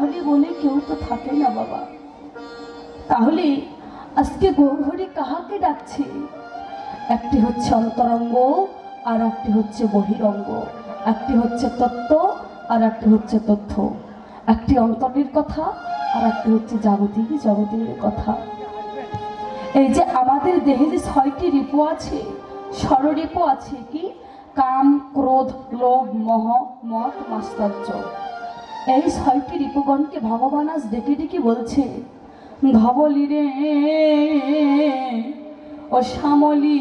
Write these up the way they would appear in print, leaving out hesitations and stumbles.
গৌরহরি বলে কেউ তো থাকে না বাবা। তাহলে আজকে গৌরহরি কাহাকে ডাকছে? একটি হচ্ছে অন্তরঙ্গ আর একটি হচ্ছে বহিরঙ্গ, একটি হচ্ছে তত্ত্ব আর একটি হচ্ছে তথ্য, একটি অন্তরের কথা আর একটি হচ্ছে জাগতিক জগতের কথা। এই যে আমাদের দেহে যে 6টি রিপু আছে, ষড়রিপু আছে, কি? কাম, ক্রোধ, লোভ, মোহ, মদ, মাৎসর্য। এই 6টি রিপুগণকে ভগবান আজ ডেকে ডেকে বলছে, ধবলি রে ও শ্যামলি,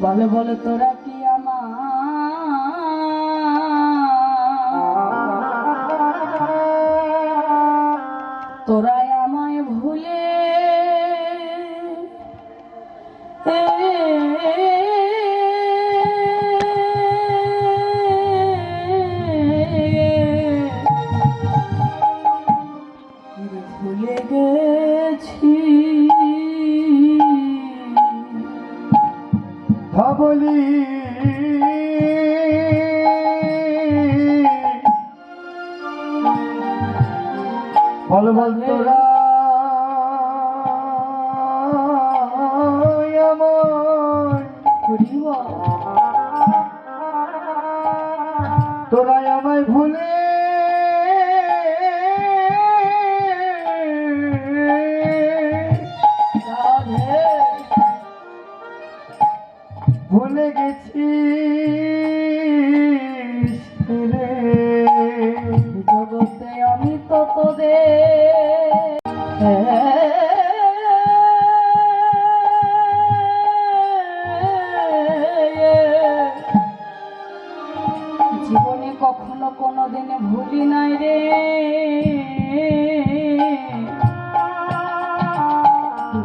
বল বল তোরা কি আমার, তোরাই আমায় ভুলে ভুলে গেছি। ধবলি বল বল তোরা তোরাই আমায় ভুলে ভুলে গেছি রে জগতে আমি তো তোদের জীবনে কখনো কোনোদিনে ভুলি নাই রে।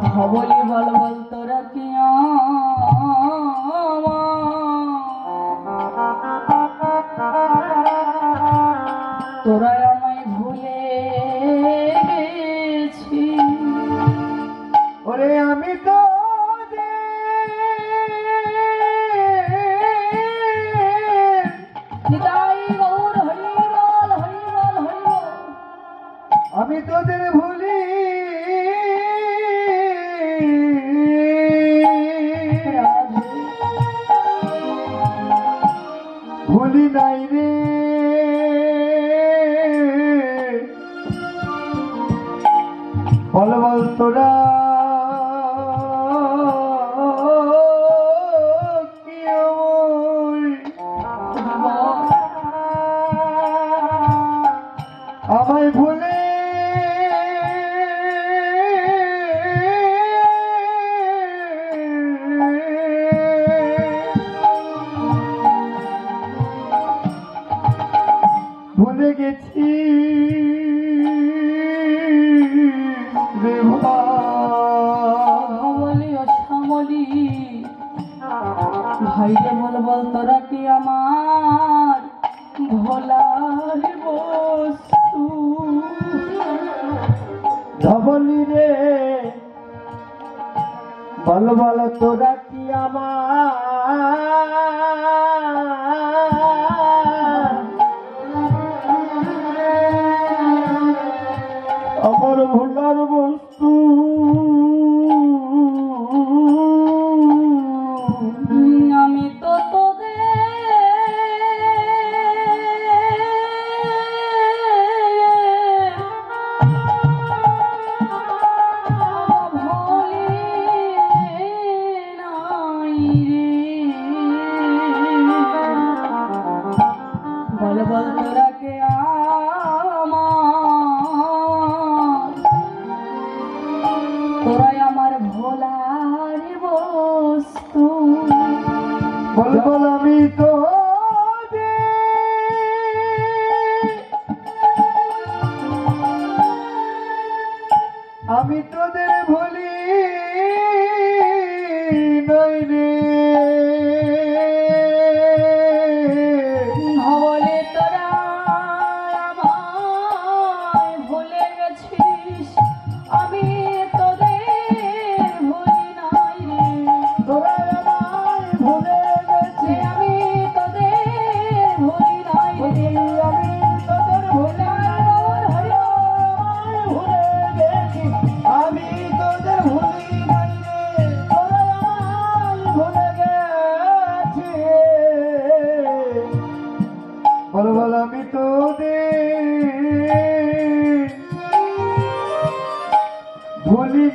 ধবলি বল বল তোরা কি তোরাই আমায় ভুলে গেছি। ওরে আমি তো আমি তোদের ভুলি ভুলি নাই রে। বল বল তোরা কি আমায় ভুলে ভুলে গেছি রে ধবলি ও শ্যামলি, ভাইরে বল বল তোরা কি আমার ভোলার বস্তু। ধবলি রে বল বল তোরা কি আমার ভোলার বস্তু। আমি তো তোদের ভুলি নাই রে।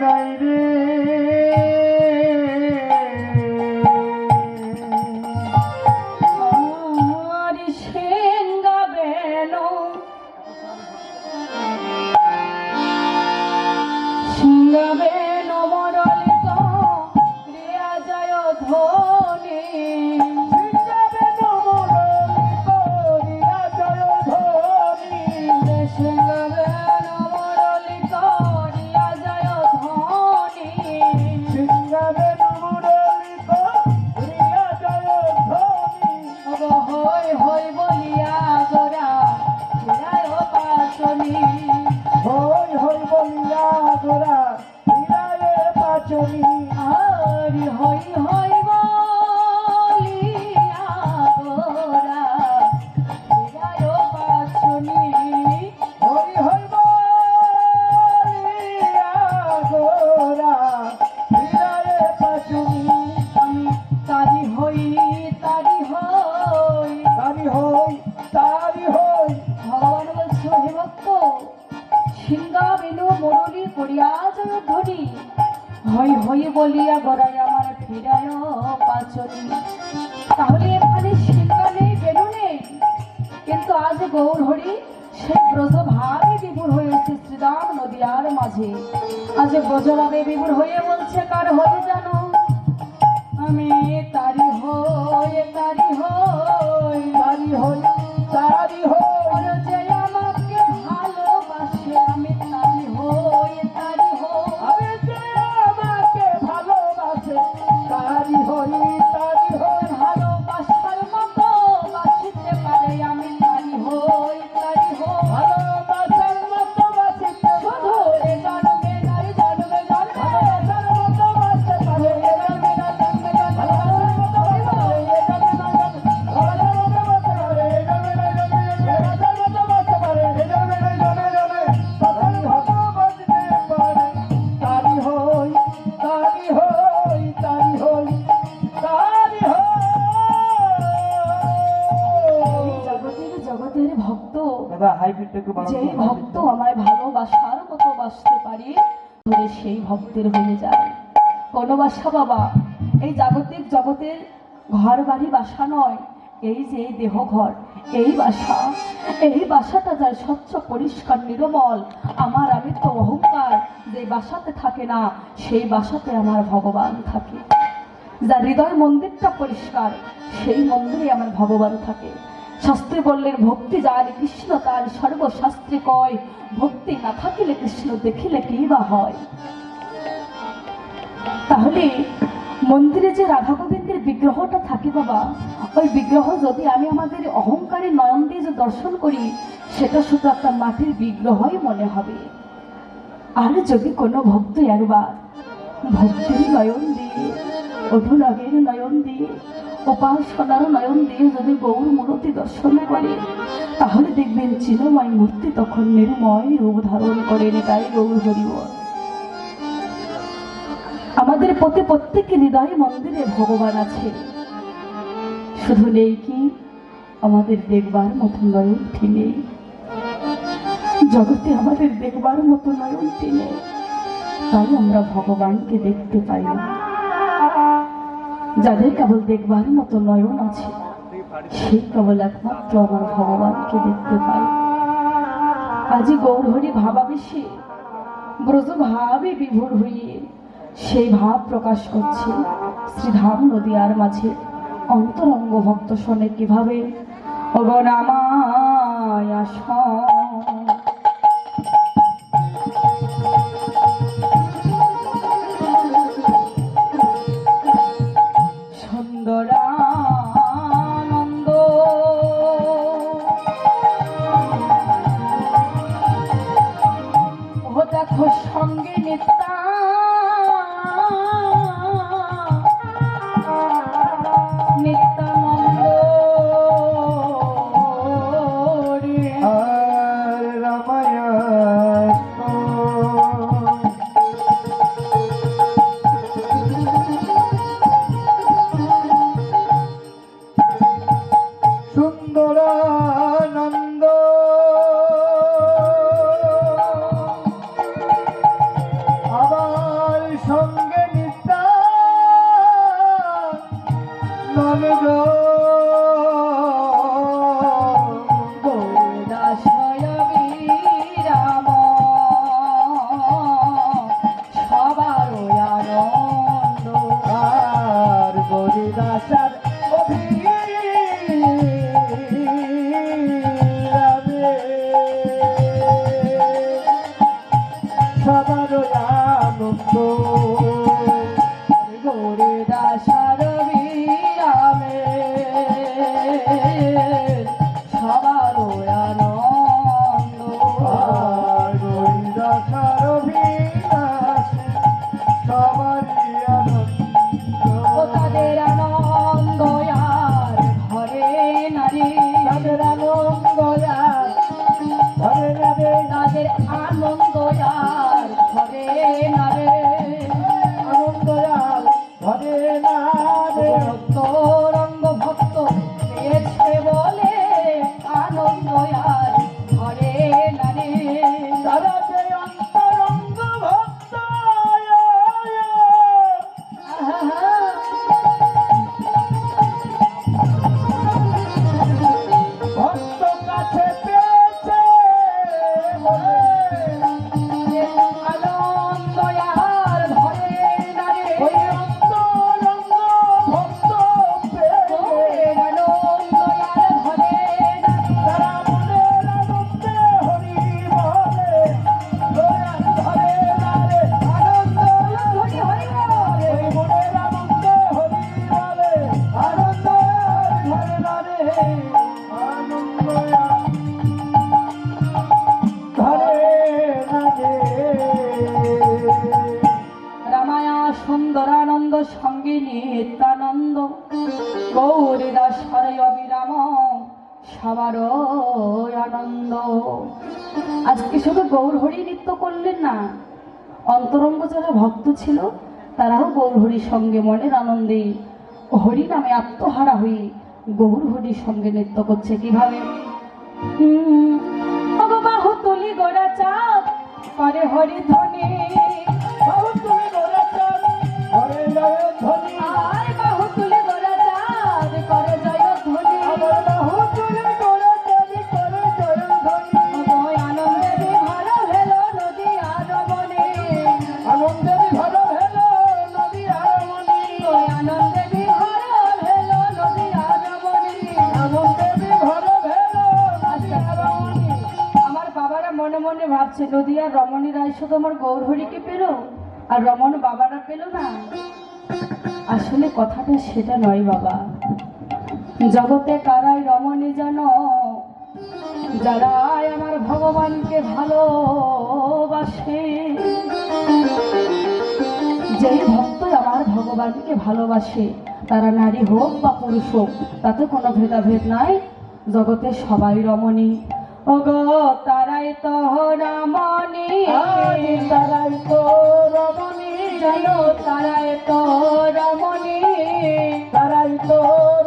নাই রে আর সিংহাবেন সিংহাবেন মরলিত ক্রিয়া যায় ধ্বনি সিংহাবেন মরলিত ক্রিয়া যায় ধ্বনি হই হই বলিয়া গোরা ফিরায় পাচনি হই হই বলিয়া গোরা ফিরায়ে পাচনি আর হই হই বলিয়া গোরা ফিরায় পাচনি হই হই বলিয়া গোরা ফিরায়ে পাচনি আমি তারি হই তারি হই তারি হই তারি হই ভগবান বলছো হে ভক্ত সিংহা বেনু মরুলি করিয়া যায় ধরি হই হই বলিয়া গড়াই আমার ফিরায় পাচনি তাহলে এখানে সিংহা নেই বেনু নেই কিন্তু আজ গৌর হরি সেই ব্রজভাবে বিভোর হয়েছে শ্রীরাম নদিয়ার মাঝে আজ ব্রজভাবে বিভোর হয়ে বলছে কার হয়ে জানো আমি তারি হই তারি হই তারি হই তারি হই ওরে যে আমাকে ভালোবাসে আমি তারি হই তারি হই আরে যে আমাকে ভালোবাসে তারি হই তারি হই ভালোবাসার মতো বাসিতে পারে আমি তারি হই তারি হই ভালোবাসার মতো বাসিতে শুধু রে জানবে নারী জানবে জানবে ভালোবাসার মতো বাসতে পারে জানবে না জানবে না ভালোবাসার মতো বাসতে পারে ভালোবাসার মতো বাসতে পারে ভালোবাসার মতো বাসতে পারে জানে তারি হতো বাসতে পারে তারি হই তারি হই তারি হই তারি হই জগতের জগতের ভক্ত দাদা হাই পিটটা একটু বাড়ান যে ভক্ত আমায় ভালোবাসার মতো বাসতে পারে ধরে সেই ভক্তের হয়ে যায় কোন বাসা বাবা এই জাগতিক জগতের ঘর বাড়ি বাসা নয় এই যে দেহ ঘর এই বাসাটা যায় স্বচ্ছ পরিষ্কার নির্মল আমার আমিত্ব অহংকার যে বাসাতে থাকে না সেই বাসাতে আমার ভগবান থাকে যার হৃদয় মন্দিরটা পরিষ্কার সেই মন্দিরে আমার ভগবান থাকে শাস্ত্রে বললেন ভক্তি যার কৃষ্ণ তার সর্বশাস্ত্রে কয় ভক্তি না থাকিলে কৃষ্ণ দেখিলে কি বা হয় তাহলে মন্দিরে যে রাধা গোবিন্দের বিগ্রহটা থাকে বাবা ওই বিগ্রহ যদি আমি আমাদের অহংকারে নয়ন দিয়ে যে দর্শন করি সেটা শুধু একটা মাটির বিগ্রহই মনে হবে আর যদি কোনো ভক্ত একবার ভক্তির নয়ন দিয়ে অনুরাগের নয়ন দিয়ে উপাসনার নয়ন দিয়ে যদি গৌর মূর্তি দর্শন করে তাহলে দেখবেন চিন্ময় মূর্তি তখন নির্ময় রূপ ধারণ করেন তাই গৌর হরিবল আমাদের প্রতি প্রত্যেকের হৃদয় মন্দিরে ভগবান আছে শুধু নেই কি আমাদের দেখবার মতো নয়নটি নেই জগতে আমাদের দেখবার মতো নয়নটি নেই তাই আমরা ভগবানকে দেখতে পাই না যাদের কেবল দেখবার মতো নয়ন আছে সেই কেবল একমাত্র আমার ভগবানকে দেখতে পাই আজি গৌরহরি ভাবাবেশে ব্রজ ভাবে বিভোর হয়ে সেই ভাব প্রকাশ করছে শ্রীধাম নদিয়ার মাঝে অন্তরঙ্গ ভক্ত শোনে কিভাবে অগনামায় সুন্দরানন্দ ও দেখো সঙ্গে নিত্যা নিত্যানন্দ রে আর রামায়ণ সুন্দরানন্দ আবার সবার আনন্দ গৌরী দাসার বিরামে সবার আনন্দ আর ওই দশার বিলাসে সবারই আনন্দ ও তাদের আনন্দ আর ঘরে নারী তাদের আনন্দ আর ঘরে নারে তাদের আনন্দ আর ঘরে নারে আনন্দ আর ঘরে নারে ভক্ত রঙ্গ ভক্ত পেয়েছে বলে আনন্দ আর ঘরে নারে তারা যে অন্তরঙ্গ ভক্ত ভক্ত কাছে পেয়েছে আনন্দ আর ঘরে নারে ওই অন্তরঙ্গ ভক্ত পেয়ে আনন্দ আর ঘরে নারে তারা মনের আনন্দে হরি বলে দয়াল ধরে নারে আনন্দ হরি হরি বলে ওই মনের আনন্দে হরি বলে আনন্দ ধরে নারে আনন্দ ধরে নারে রামায়া সুন্দরানন্দ সঙ্গে নিত্যানন্দ গৌরী দাস হরে অবিরাম সবার আনন্দ। আজকে শুধু গৌর হরি নৃত্য করলেন না, অন্তরঙ্গ যারা ভক্ত ছিল তারাও গৌর হরির সঙ্গে মনের আনন্দে হরি নামে আত্মহারা হয়ে গৌর হরির সঙ্গে নৃত্য করছে। কিভাবে? বাহু তুলি গোড়া চাঁদ করে হরি ধ্বনি বাহু তুলে গোরাচাঁদ ঘরে জয় ধ্বনি আর বাহু তুলি গোড়া চাঁদ করে জয় ধ্বনি আমার বাহু তুলে গোরাচাঁদ করে জয় ধ্বনি আনন্দে বিভর ভেল নদী আর মনে আনন্দে বিভর ভেল নদী আর মনি আনন্দে বিভর ভেল নদী আর মনে আনন্দে বিভর ভেল নদী আর মনি আমার বাবারা মনে মনে ভাবছে নদী আর রমণী রায় শুধু আমার গৌরহরিকে পেল আর রমণ বাবারা পেল না। আসলে কথাটা সেটা নয় বাবা। জগতে কারাই রমণী যেন যারাই আমার ভগবানকে ভালোবাসে, যেই ভক্ত আমার ভগবানকে ভালোবাসে তারা নারী হোক বা পুরুষ হোক তাতে কোনো ভেদাভেদ নাই, জগতে সবাই রমণী। ওগো তারাই তো রমণী আরে তারাই তো রমণী যেন তারাই তো রমণী তারাই তো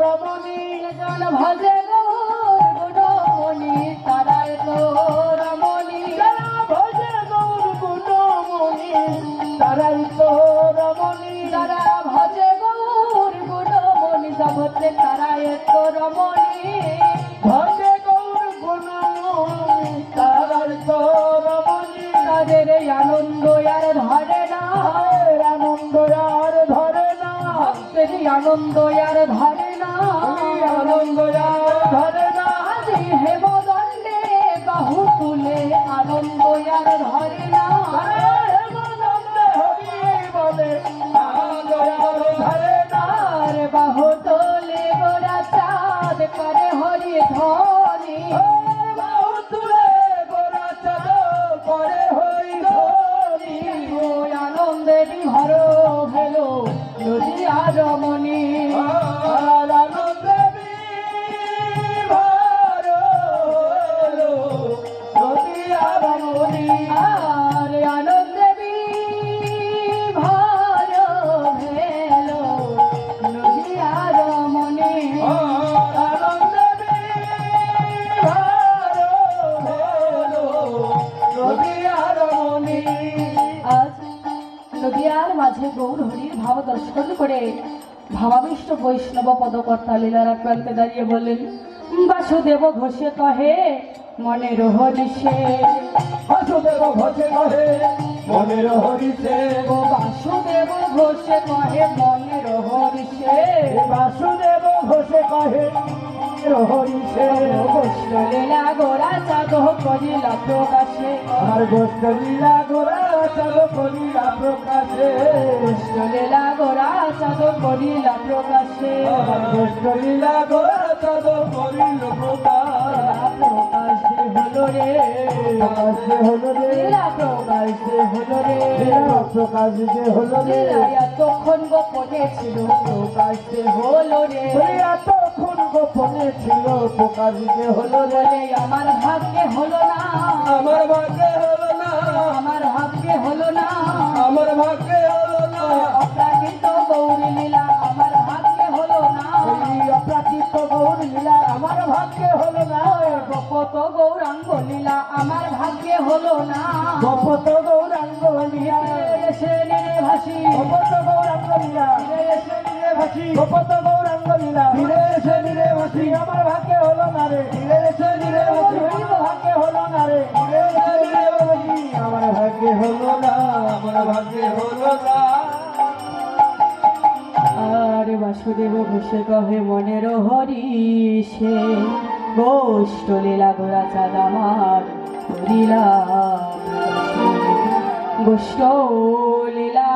রমণী জন ভজে গৌর গুণমণি তারাই তো রমণী যারা ভজে গৌর গুণমণি তারাই তো রমণী যারা ভজে গৌর গুণমণি জগতে তারাই তো রমণী ভজে গৌর গুণমণি তারাই তো রমণী তাদের এই আনন্দ আর ধরে না, তাদের আনন্দ আর ধরে না ভক্তের এই আনন্দ আর ধরে না, আনন্দ আর ধরে না আজি হেমদণ্ডে বাহু তুলে আনন্দ আর ধরে না। হেমদণ্ডে হরি বলে আনন্দ আর ধরে না আর বাহু তোলে গোরা চাঁদ করে হরি ধ্বনি বাহু তুলে গোরাচাঁদ করে হরি ধ্বনি ওই আনন্দে বিভর ভেল নদী আর রমণী আর আনন্দে বিভোর হলো নদী আর রমণী আর আনন্দে বিভর ভেল নদী আর রমণী আর আনন্দে বিভোর হলো নদী আর রমণী আজ নদিয়ার মাঝে গৌর হরির ভাব দর্শন করে ভাবাবিষ্ট বৈষ্ণব পদকর্তা লীলার প্রান্তে দাঁড়িয়ে বললেন, বাসুদেব ঘোষে কহে মনের হরিষে বাসুদেব ঘোষে কহে মনের হরিষে ও বাসুদেব ঘোষে কহে মনের হরিষে বাসুদেব ঘোষে কহে হরিষে লীলা গোরা চাঁদ করিলা প্রকাশে আর গোষ্ঠ লীলা গোরা চাঁদ করিলা প্রকাশে কৃষ্ণ লীলা গোরা চাঁদ করিলা প্রকাশে কৃষ্ণ লীলা গোরা চাঁদ করিল প্রকাশ প্রকাশে হলো রে প্রকাশে হলো রে লীলা প্রকাশে হলো রে লীলা প্রকাশে হলো রে লীলা তখন গোপনে ছিল প্রকাশে হলো রে বলিয়া তখন গোপনে ছিল প্রকাশে হলো রে বলে আমার ভাগ্যে হলো না আমার ভাগ্যে হলো না আমার ভাগ্যে হলো না আমার ভাগ্যে হলো না অপ্রাকৃত গৌরী লীলা আমার ভাগ্যে হলো না এই অপ্রাকৃত গৌর লীলা আমার ভাগ্যে হলো না গোপত গৌরাঙ্গ লীলা আমার ভাগ্যে হলো না গোপত গৌরাঙ্গ লীলা এসে নিরে ভাসি গোপত গৌরাঙ্গ লীলা এসে নিরে ভাসি গোপত গৌরাঙ্গ লীলা ফিরে এসে নিরে ভাসি আমার ভাগ্যে হলো না রে ফিরে এসে নিরে ভাসি আমার ভাগ্যে হলো না রে ফিরে এসে নিরে ভাসি আমার ভাগ্যে হলো না আমার ভাগ্যে হলো না আর বাসুদেব ঘোষে কহে মনের হরিষে গোষ্ঠ লীলা গোরা চাঁদ আমার করিলা গোষ্ঠ লীলা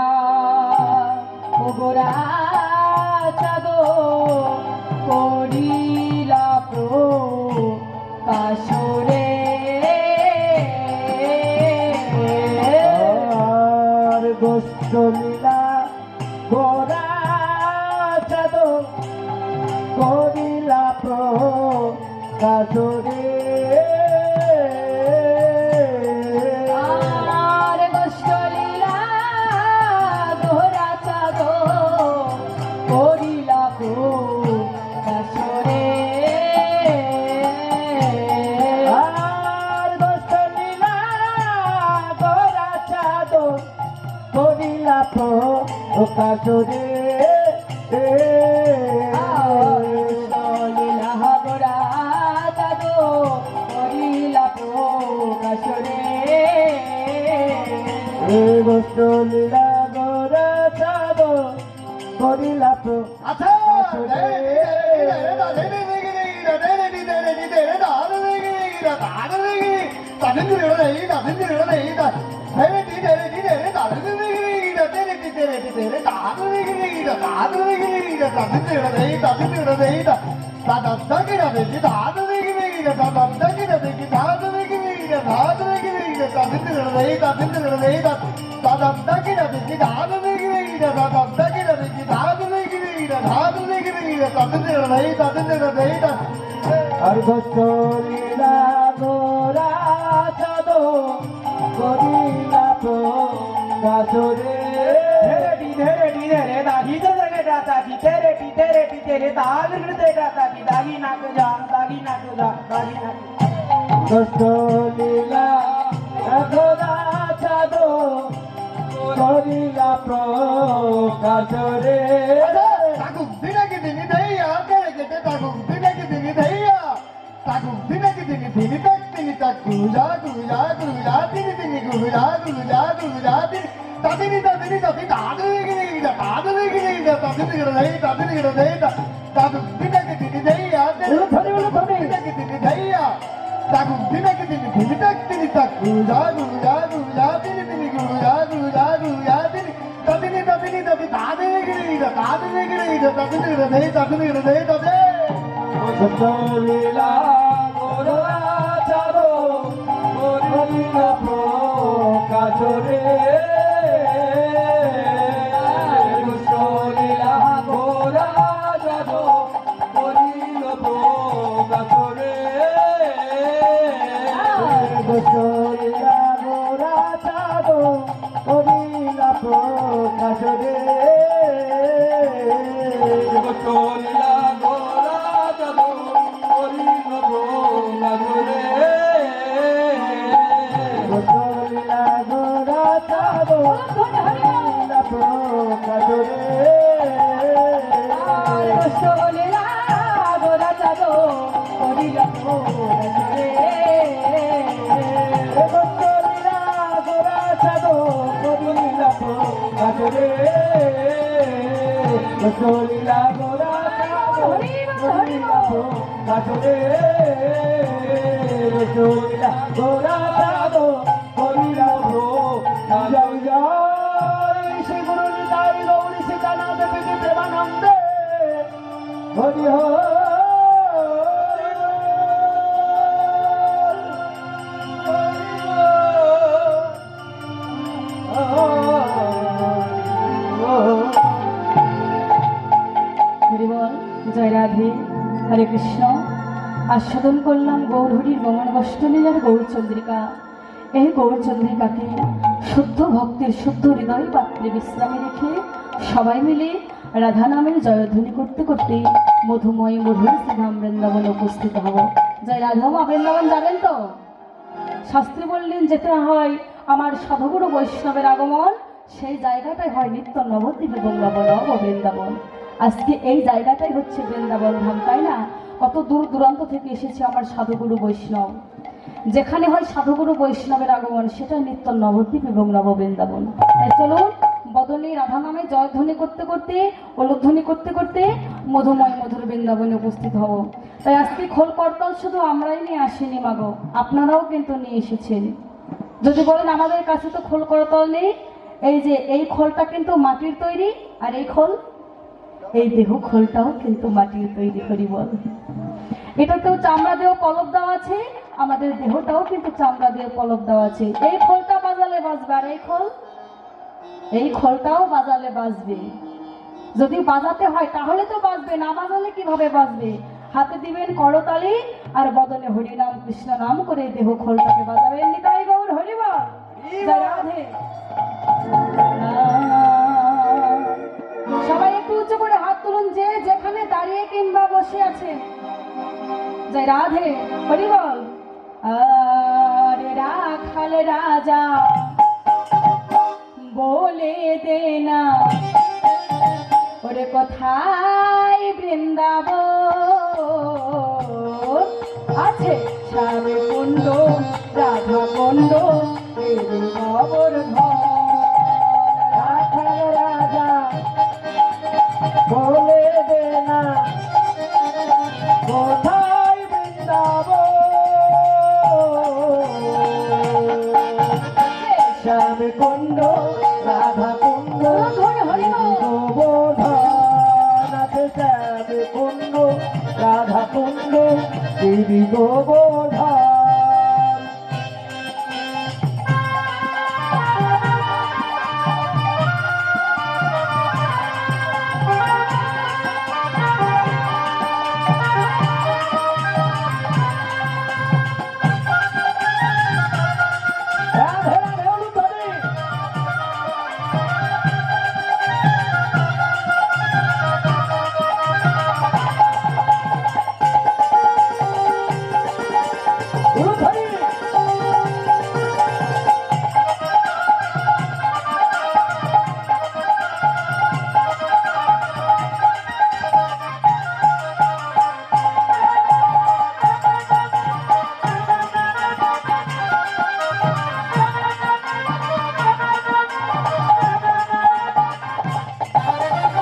ও গোরা চাঁদ করিলা প্রকাশরে আর গোষ্ঠ লীলা গোরা চাঁদ করিলা প্রকাশরে আর গোষ্ঠ লীলা গোরা চাঁদ করিলা প্রকাশরে আর গোষ্ঠ লীলা গোরা চাঁদ করিলা প্রকাশরে লীলা গোরা চাঁদ করিলা প্রকাশরে গোষ্ঠ লীলা গোরা চাঁদ করিলা আচ্ছা আর গোষ্ঠ লীলা গোরা চাঁদ করিলা প্রকাশরে গোষ্ঠ লীলা গোরা চাঁদ করিলা প্রকাশরে গোষ্ঠ লীলা গোরা চাঁদ করিলা প্রকাশরে গোষ্ঠ লীলা গোরা চাঁদ করিলা প্রকাশরে গোষ্ঠ লীলা গোরা চাঁদ করিলা প্রকাশরে গোষ্ঠ লীলা গোরা চাঁদ করিলা প্রকাশরে গোষ্ঠ লীলা গোরা চাঁদ করিলা প্রকাশরে গোষ্ঠ লীলা গোরা চাঁদ করিলা প্রকাশরে গোষ্ঠ লীলা গোরা চাঁদ করিলা প্রকাশরে গোষ্ঠ লীলা গোরা চাঁদ করিলা প্রকাশরে গোষ্ঠ লীলা গোরা চাঁদ করিলা প্রকাশরে হরি হরি বল। জয় রাধে। হরে কৃষ্ণ। আস্বাদন করলাম গৌরহরির গমন গোষ্ঠলীলার গৌরচন্দ্রিকা। এই গৌরচন্দ্রিকাকে শুদ্ধ ভক্তের শুদ্ধ হৃদয় পাত্রে বিশ্রামে রেখে সবাই মিলে রাধা নামের জয়ধ্বনি করতে করতে মধুময় মধুর শ্রীধাম বৃন্দাবনে উপস্থিত হব। জয় রাধা মা। বৃন্দাবন যাবেন তো? শাস্ত্রী বললেন যেতে হয় আমার সাধুগুরু বৈষ্ণবের আগমন, সেই জায়গাটাই হয় নিত্য নবদ্বীপ বৃন্দাবন ও বৃন্দাবন। আজকে এই জায়গাটাই হচ্ছে বৃন্দাবন ধাম, তাই না? কত দূর দূরান্ত থেকে এসেছে আমার সাধুগুরু বৈষ্ণব। যেখানে হয় সাধুগুরু বৈষ্ণবের আগমন সেটা নিত্য নবদ্বীপ এবং নববৃন্দাবন। তাই চলুন বদনে রাধা নামে জয়ধ্বনি করতে করতে উলুধ্বনি করতে করতে মধুময় মধুর বৃন্দাবনে উপস্থিত হব। তাই আজকে খোল করতাল শুধু আমরাই নিয়ে আসিনি মাগো, আপনারাও কিন্তু নিয়ে এসেছেন। যদি বলেন আমাদের কাছে তো খোল করতাল নেই, এই যে এই খোলটা কিন্তু মাটির তৈরি, আর এই খোল, এই দেহ খোলটাও কিন্তু মাটির তৈরি। হরি বল। এটাতেও চামড়া দিয়ে পলব দেওয়া আছে, আমাদের দেহটাও কিন্তু চামড়া দিয়ে পলব দেওয়া আছে। এই খোলটা বাজালে বাজবে, আর এই খোলটাও বাজালে বাজবে। যদি বাজাতে হয় তাহলে তো বাজবে, না বাজালে কিভাবে বাজবে? হাতে দিবেন করতালি আর বদনে হরি নাম কৃষ্ণ নাম করে দেহ খোলটাকে বাজাবেন। নিতাই গৌর হরি বল। জয় রাধে। সবাই একটু উঁচু করে হাত তুলুন, যে যেখানে দাঁড়িয়ে কিংবা বসে আছে। জয় রাধে। হরি বল। আরে রাখাল রাজা বলে দে না ওরে কোথায় বৃন্দাবন আছে? শ্যামে কুণ্ড রাধা কুণ্ড গোবর্ধন। রাখাল রাজা বলে দে না কোথায় বৃন্দাবন, শ্যাম কুণ্ড রাধা কুণ্ড গোবর্ধন আছে। শ্যাম কুণ্ড রাধা কুণ্ড দেবী গোবর্ধন। রাধে রাধে অনুধ্বনি। অনুধ্বনি।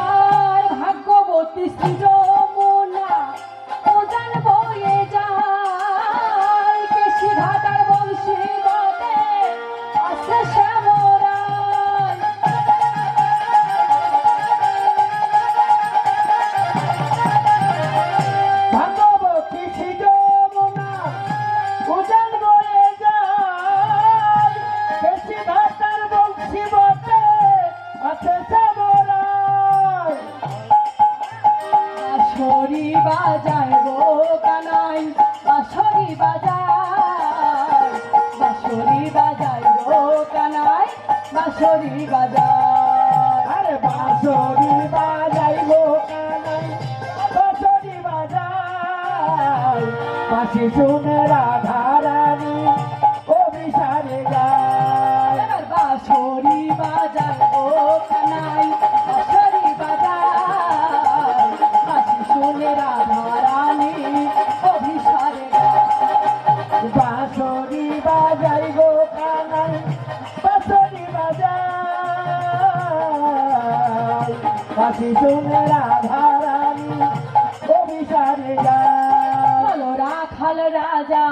আর ভাগ্যবতী শ্রী যমুনা উজান বয়ে যায়, কেশি ঘাটার বংশী বটে আছে শ্যামরায়। ভাগবতী শ্রী যমুনা উজান বয়ে যায়, কেশি ঘাটার বংশী বটে আছে শ্যামরায়। বাঁশরি বাজায় গো কানাই, বাঁশরি বাজায়, বাঁশরি বাজায় গো কানাই, বাঁশরি বাজায়। আরে বাঁশরি বাজাই গো কানাই, বাঁশরি বাজাই, বাঁশি শুনে রাধা রানী অভিসারে গায়। এবার বাঁশরি বাজায় গো কানাই, বাঁশরি বাজায়, বাঁশি শুনে রাধা রানী অভিসারে গায়। বাঁশরি বাজাই গো কানাই, বাঁশরি বাজাই, বাঁশি শুনে রাধা রানী অভিসারে গায়। বলো রাখাল রাজা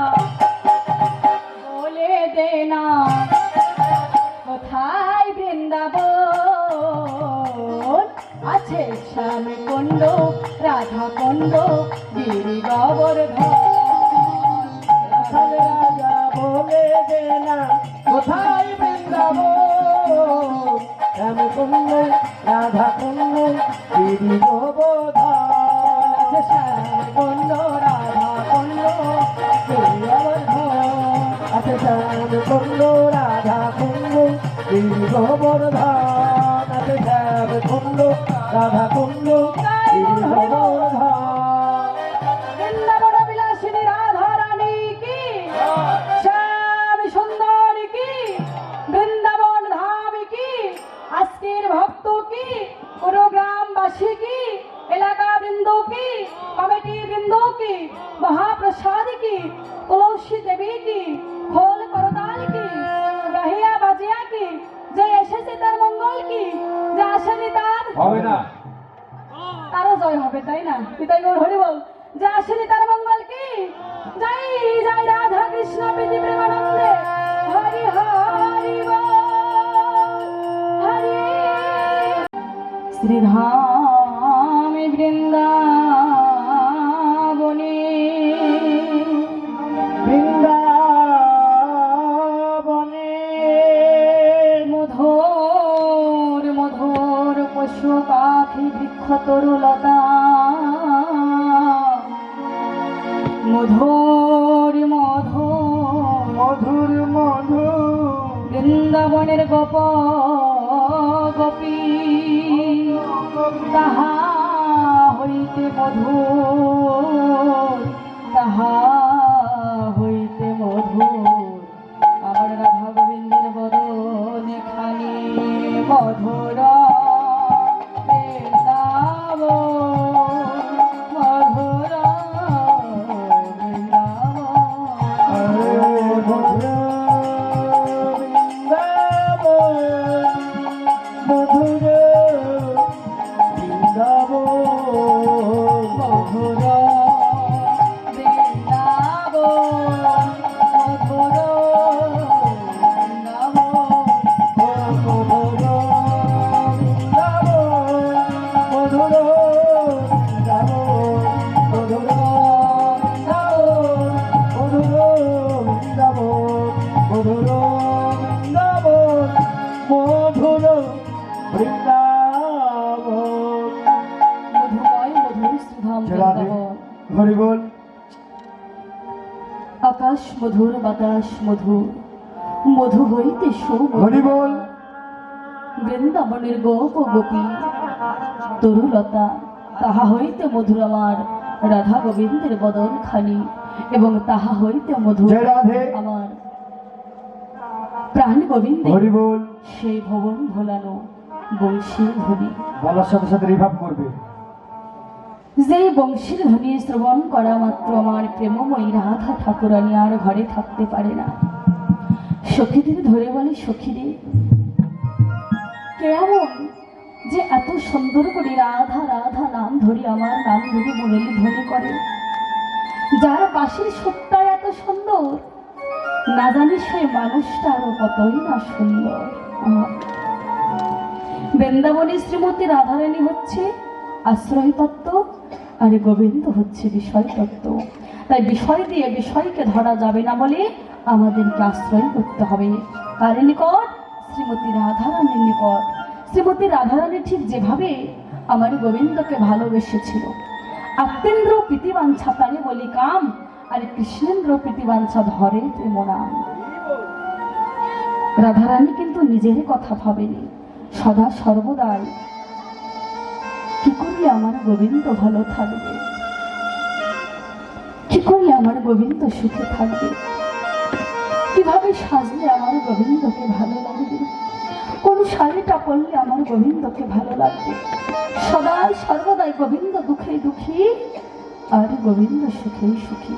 বলে দে না কোথায় বৃন্দাবন আছে? শ্যাম কুণ্ড রাধা রাধা কুণ্ড গিরি গোবর্ধন রাখাল রাজা বলে দে না কোথায় বৃন্দাবন শ্যাম কুণ্ড রাধা কুণ্ড গিরি গোবর্ধন আছে শ্যাম কুণ্ড রাধা কুণ্ড গিরি গোবর্ধন আছে শ্যাম কুণ্ড রাধা কুণ্ড গিরি গোবর্ধন আছে শ্যাম কুণ্ড রাধা কুণ্ড গিরি গোবর্ধন বৃন্দাবন বিলাসিনী রাধা রানী কি শ্যাম সুন্দরী কি বৃন্দাবন ধাম কি আজকের ভক্ত কি পুরো গ্রামবাসী কি এলাকা বৃন্দ কি কমিটি বৃন্দ কি মহাপ্রসাদ কি তুলসী দেবী কি খোল করতাল কি গাহিয়া বাজিয়া কি যে এসেছে তার মঙ্গল কি যে আসেনি তার হবে না তারও জয় হবে তাই না পিতাই গৌর হরি বল যে আসেনি তার মঙ্গল কি জয় জয় রাধা কৃষ্ণ প্রীতি প্রেমানন্দে হরি হরি বল হরি শ্রীধাম বৃন্দাবনে বৃন্দাবনে মধুর মধুর পশু পাখি বৃক্ষ তরুলতা মধুর মধুর মধুর মধু বৃন্দাবনের গোপ গোপী তাহা হইতে মধুর তাহা হইতে মধুর আমার রাধা গোবিন্দের বদনে খানি মধুর বৃন্দাবন, মধুর বৃন্দাবন। মধুর বৃন্দাবন মধুর বৃন্দাবন, মধুর বৃন্দাবন। মধুময় মধুর শ্রীধাম বৃন্দাবন। হরি বল আকাশ মধুর বাতাস মধুর মধু হইতে হরি বল বৃন্দাবনের গোপ গোপী তরুলতা তাহা হইতে মধুর আমার রাধা গোবিন্দের বদন খানি এবং তাহা হইতে মধুর জয় রাধে আমার প্রাণ গোবিন্দ হরি বল সেই ভবন ভোলানো বংশীর ধ্বনি বলার সাথে সাথে রিভাব করবে যেই বংশীর ধ্বনি শ্রবণ করা মাত্র আমার প্রেমময়ী রাধা ঠাকুরানী আর ঘরে থাকতে পারে না। সখীদের ধরে বলে সখীরে কেমন যে এত সুন্দর করে রাধা রাধা নাম ধরি আমার নাম ধরে মুরলী ধ্বনি করে, যার পাশের সুখটা এত সুন্দর না জানি সেই মানুষটা আরো কতই না সুন্দর। বৃন্দাবনী শ্রীমতী রাধারানী হচ্ছে আশ্রয় তত্ত্ব আর গোবিন্দ হচ্ছে বিষয় তত্ত্ব। তাই বিষয় দিয়ে বিষয়কে ধরা যাবে না বলে আমাদেরকে আশ্রয় করতে হবে কার নিকট? শ্রীমতী রাধারানীর নিকট। শ্রীমতী রাধারানী ঠিক যেভাবে আমার গোবিন্দকে ভালোবেসেছিল, আত্মেন্দ্র প্রীতিবাঞ্ছা প্রাণে বলি কাম, আর কৃষ্ণেন্দ্র প্রীতিবাঞ্ছা ধরে প্রেম নাম। রাধারানী কিন্তু নিজের কথা ভাবেনি, সদা সর্বদাই কি করলে আমার গোবিন্দ ভালো থাকবে, কি করলে আমার গোবিন্দ সুখে থাকবে, কিভাবে সাজলে আমার গোবিন্দকে ভালো লাগবে, কোন শাড়িটা পরলে আমার গোবিন্দকে ভালো লাগবে। সদাই সর্বদাই গোবিন্দ দুঃখে দুঃখী আর গোবিন্দ সুখে সুখী।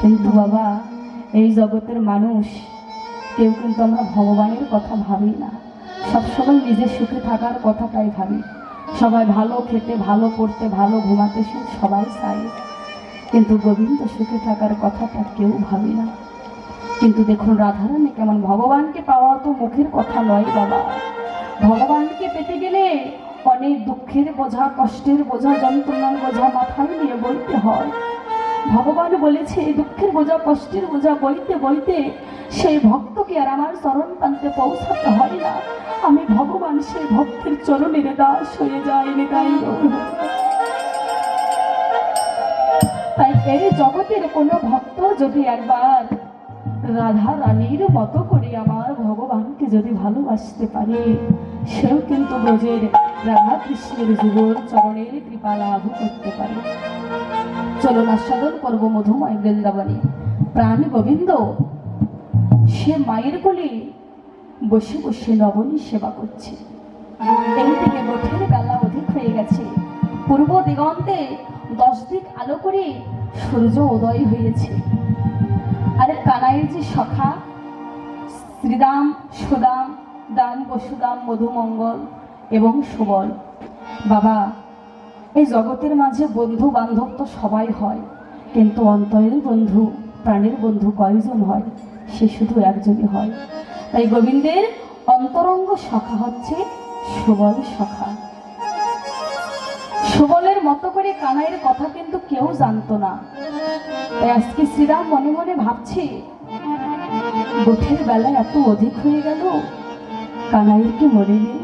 কিন্তু বাবা এই জগতের মানুষ কেউ কিন্তু আমরা ভগবানের কথা ভাবি না, সবসময় নিজের সুখে থাকার কথাটাই ভাবি। সবাই ভালো খেতে, ভালো পড়তে, ভালো ঘুমাতে সবাই চাই, কিন্তু গোবিন্দ সুখে থাকার কথাটা কেউ ভাবি না। কিন্তু দেখুন রাধারানী কেমন, ভগবানকে পাওয়া তো মুখের কথা নয় বাবা, ভগবানকে পেতে গেলে অনেক দুঃখের বোঝা, কষ্টের বোঝা, যন্ত্রণার বোঝা মাথায় নিয়ে বইতে হয়। ভগবান বলেছে এই দুঃখের বোঝা, কষ্টের বোঝা বইতে বইতে সেই ভক্তকে আর আমার চরণ প্রান্তে পৌঁছাতে হয় না। আমি ভগবান সেই ভক্তের চরণের দাস হয়ে যাই নিতাই গৌর। তাই এই জগতের কোনো ভক্ত যদি একবার রাধা রানীর মতো করে আমার ভগবানকে যদি ভালোবাসতে পারে, সেও কিন্তু ব্রজের রাধা কৃষ্ণের যুগল চরণের কৃপা লাভ করতে পারে। চলো আস্বাদন করবো মধুময় বৃন্দাবনে। প্রাণ গোবিন্দ সে মায়ের কোলে বসে বসে নবনী সেবা করছে। এইদিকে বঠের বেলা অধিক হয়ে গেছে, পূর্ব দিগন্তে 10 দিক আলো করে সূর্য উদয় হয়েছে। আরে কানাইয়ের যে সখা শ্রীরাম, সুদাম, দাম, বসুদাম, মধুমঙ্গল এবং সুবল, বাবা এই জগতের মাঝে বন্ধু বান্ধব তো সবাই হয়, কিন্তু অন্তরের বন্ধু, প্রাণের বন্ধু কয়জন হয়? সে শুধু একজনই হয়। তাই গোবিন্দের অন্তরঙ্গ সখা হচ্ছে সুবল সখা। সুবলের মতো করে কানাইয়ের কথা কিন্তু কেউ জানতো না। তাই আজকে শ্রীরাম মনে মনে ভাবছে, গোঠের বেলা এত অধিক হয়ে গেল, কানাইয়ের কি মনে নেই?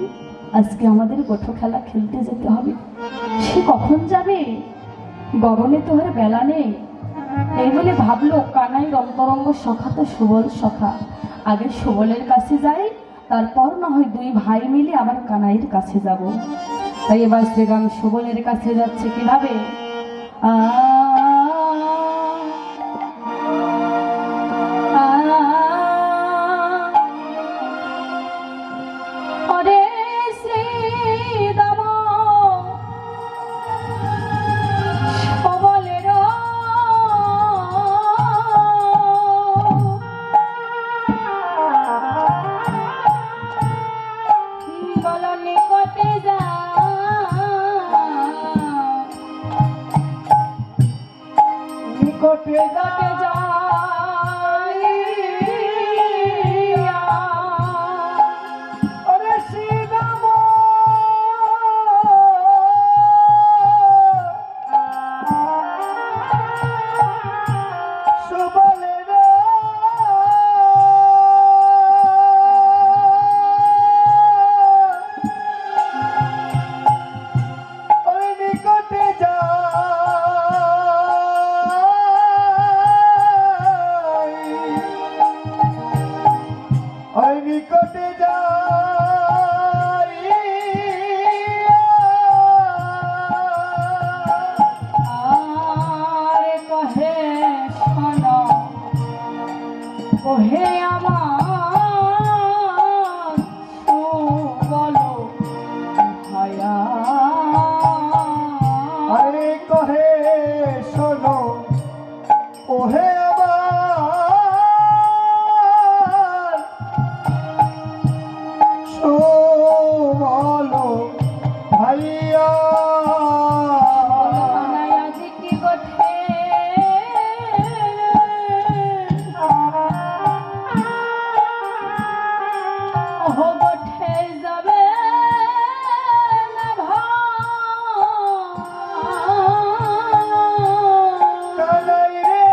আজকে আমাদের গোঠো খেলা খেলতে যেতে হবে। সে কখন যাবে? গগনে তো আর বেলা নেই। এই বলে ভাবলো কানাইয়ের অন্তরঙ্গ সখা তো সুবল সখা, আগে সুবলের কাছে যাই, তারপর না হয় 2 ভাই মিলে আবার কানাইয়ের কাছে যাব। তাই এবার শ্রীরাম সুবলের কাছে যাচ্ছে। কিভাবে? নিকটে যাইয়া ওরে শ্রীরাম সুবলের ওরে নিকটে নিকটে যাই আর কহে শোনো, ওহে আমার বলো ভায়া। আরে কহে শোনো ওহে আমার সুবলো ভাইয়া। আজ কি গোঠে গোঠে যাবে না কানাই রে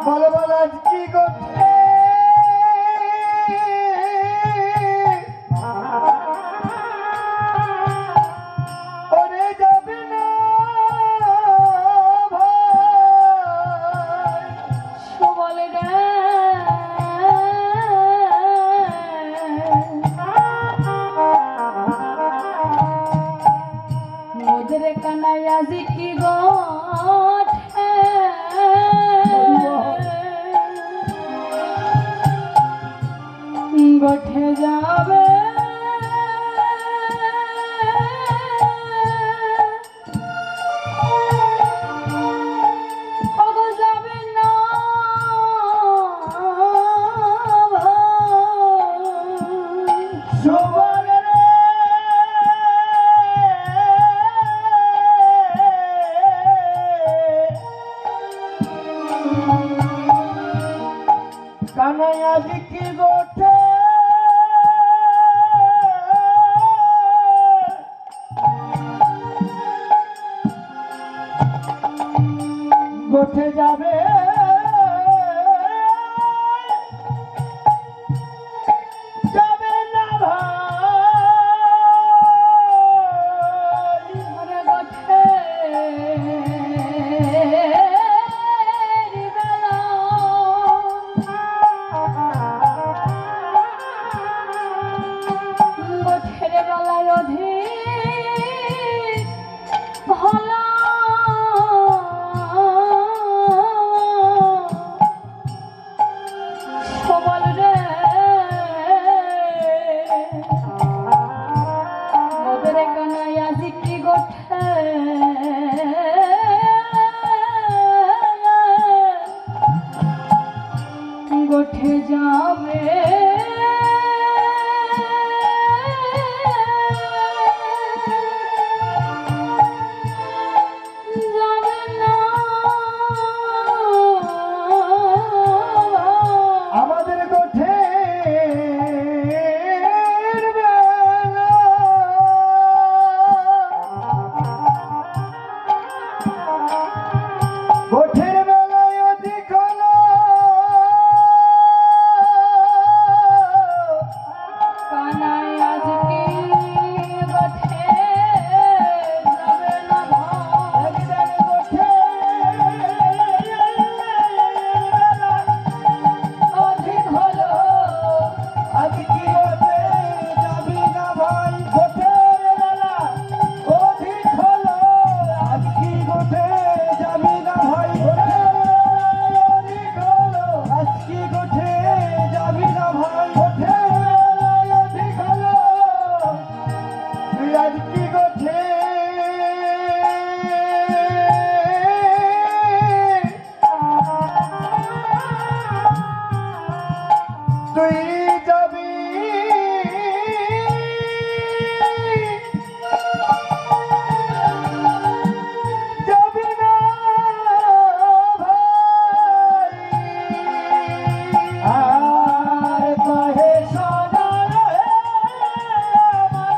বল বল আজ কি করছে? ওরে যাবে না ভাই সুবল রে মোদের কানাই আজ কি গোঠে গোঠে যাবে ওগো যাবে না সুবল রে গোঠে যাবে যাবে না ভাই মনে গোঠে গোঠের বেলায় অধিক ভালো সবল রে মোদের কানাই আজি কি গোঠে গোঠে যাবে যাবে না আমাদের গোঠে গোঠের বেলায় অধিক হলো কানাই আজ কি গোঠে যাবে না ভাই একদিন গোঠে অধিক হলো আজ কি হতে যাবি না ভাই গোঠের বেলা অধিক হলো আজ কি গোঠে যাবি না ভাই গোঠের বেলায় অধিক হলো আজ কি গোঠে যাবি না ভাই গোঠের বেলায় অধিক হলো তুই আজ কি গোঠে তুই যাবি যাবি না ভাই আর কহে সদা রে আমার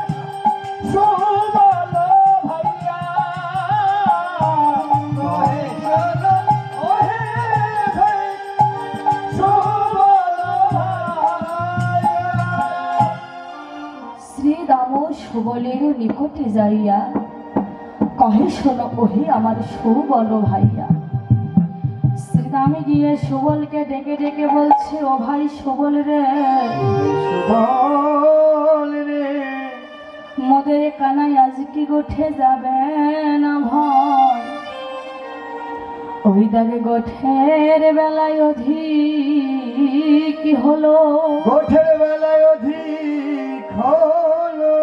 সুবল ভাইয়া কহে সদা ওহে ভাই সুবল ভাইয়া শ্রী দাম সুবলের নিকটে যাইয়া কহে শোনো ওহে আমার সুবল ভাইয়া শ্রীদামে গিয়ে সুবলকে ডেকে ডেকে বলছে ও ভাই সুবল রে বল রে মোদের কানাই আজ কি গোঠে যাবে না ভাই ওই দাগে গোঠের বেলায় অধিক কি হলো গোঠের বেলায় অধিক হলো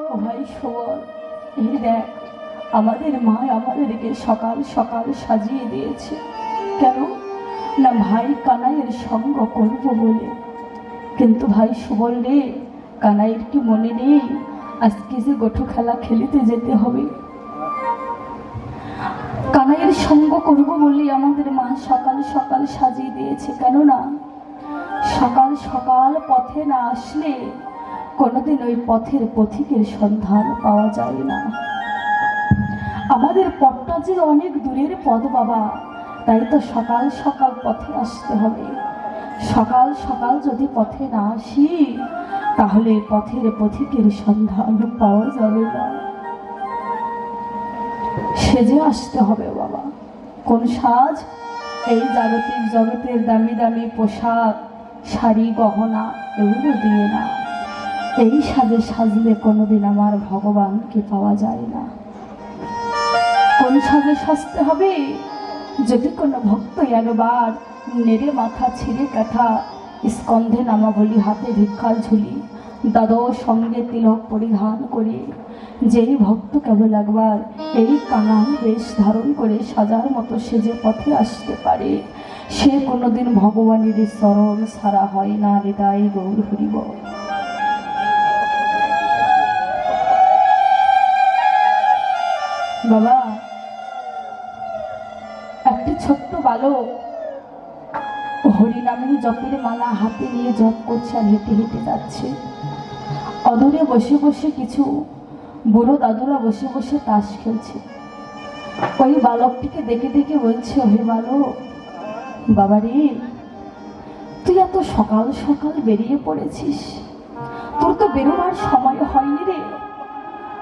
ও ভাই সুবল এই দেখ আমাদের মা আমাদেরকে সকাল সকাল সাজিয়ে দিয়েছে কেন না ভাই কানাইয়ের সঙ্গ করব বলে কিন্তু ভাই সুবল রে কানাইয়ের কি মনে নেই আজকে যে গোঠু খেলা খেলিতে যেতে হবে কানাইয়ের সঙ্গ করব বলে আমাদের মা সকাল সকাল সাজিয়ে দিয়েছে কেননা সকাল সকাল পথে না আসলে কোনোদিন ওই পথের পথিকের সন্ধান পাওয়া যায় না আমাদের পথটা যে অনেক দূরের পথ বাবা তাই তো সকাল সকাল পথে আসতে হবে সকাল সকাল যদি পথে না আসি তাহলে পথের পথিকের সন্ধান পাওয়া যাবে না সেজে আসতে হবে বাবা কোন সাজ এই জাগতিক জগতের দামি দামি পোশাক শাড়ি গহনা এগুলো দিয়ে না এই সাজে সাজলে কোনোদিন আমার ভগবানকে পাওয়া যায় না কোন সাজে সাজতে হবে যদি কোনো ভক্ত একবার নেড়ে মাথা ছিঁড়ে কাঁথা স্কন্ধে নামাবলী হাতে ভিক্ষার ঝুলি দাদা সঙ্গে তিলক পরিধান করে যেই ভক্ত কেবল একবার এই কানাল বেশ ধারণ করে সাজার মতো সেজে পথে আসতে পারে সে কোনোদিন ভগবানের চরণ ছাড়া হয় না হৃদয় গৌর হরিব বাবা একটি ছোট্ট বালক হরিনামের জপের মালা হাতে নিয়ে জপ করছে আর হেঁটে হেঁটে যাচ্ছে অদূরে বসে বসে কিছু বুড়ো দাদুরা বসে বসে তাস খেলছে ওই বালকটিকে দেখে দেখে বলছে, হে বালক, বাবা রে, তুই এত সকাল সকাল বেরিয়ে পড়েছিস, তোর তো বেরোবার সময় হয়নি রে,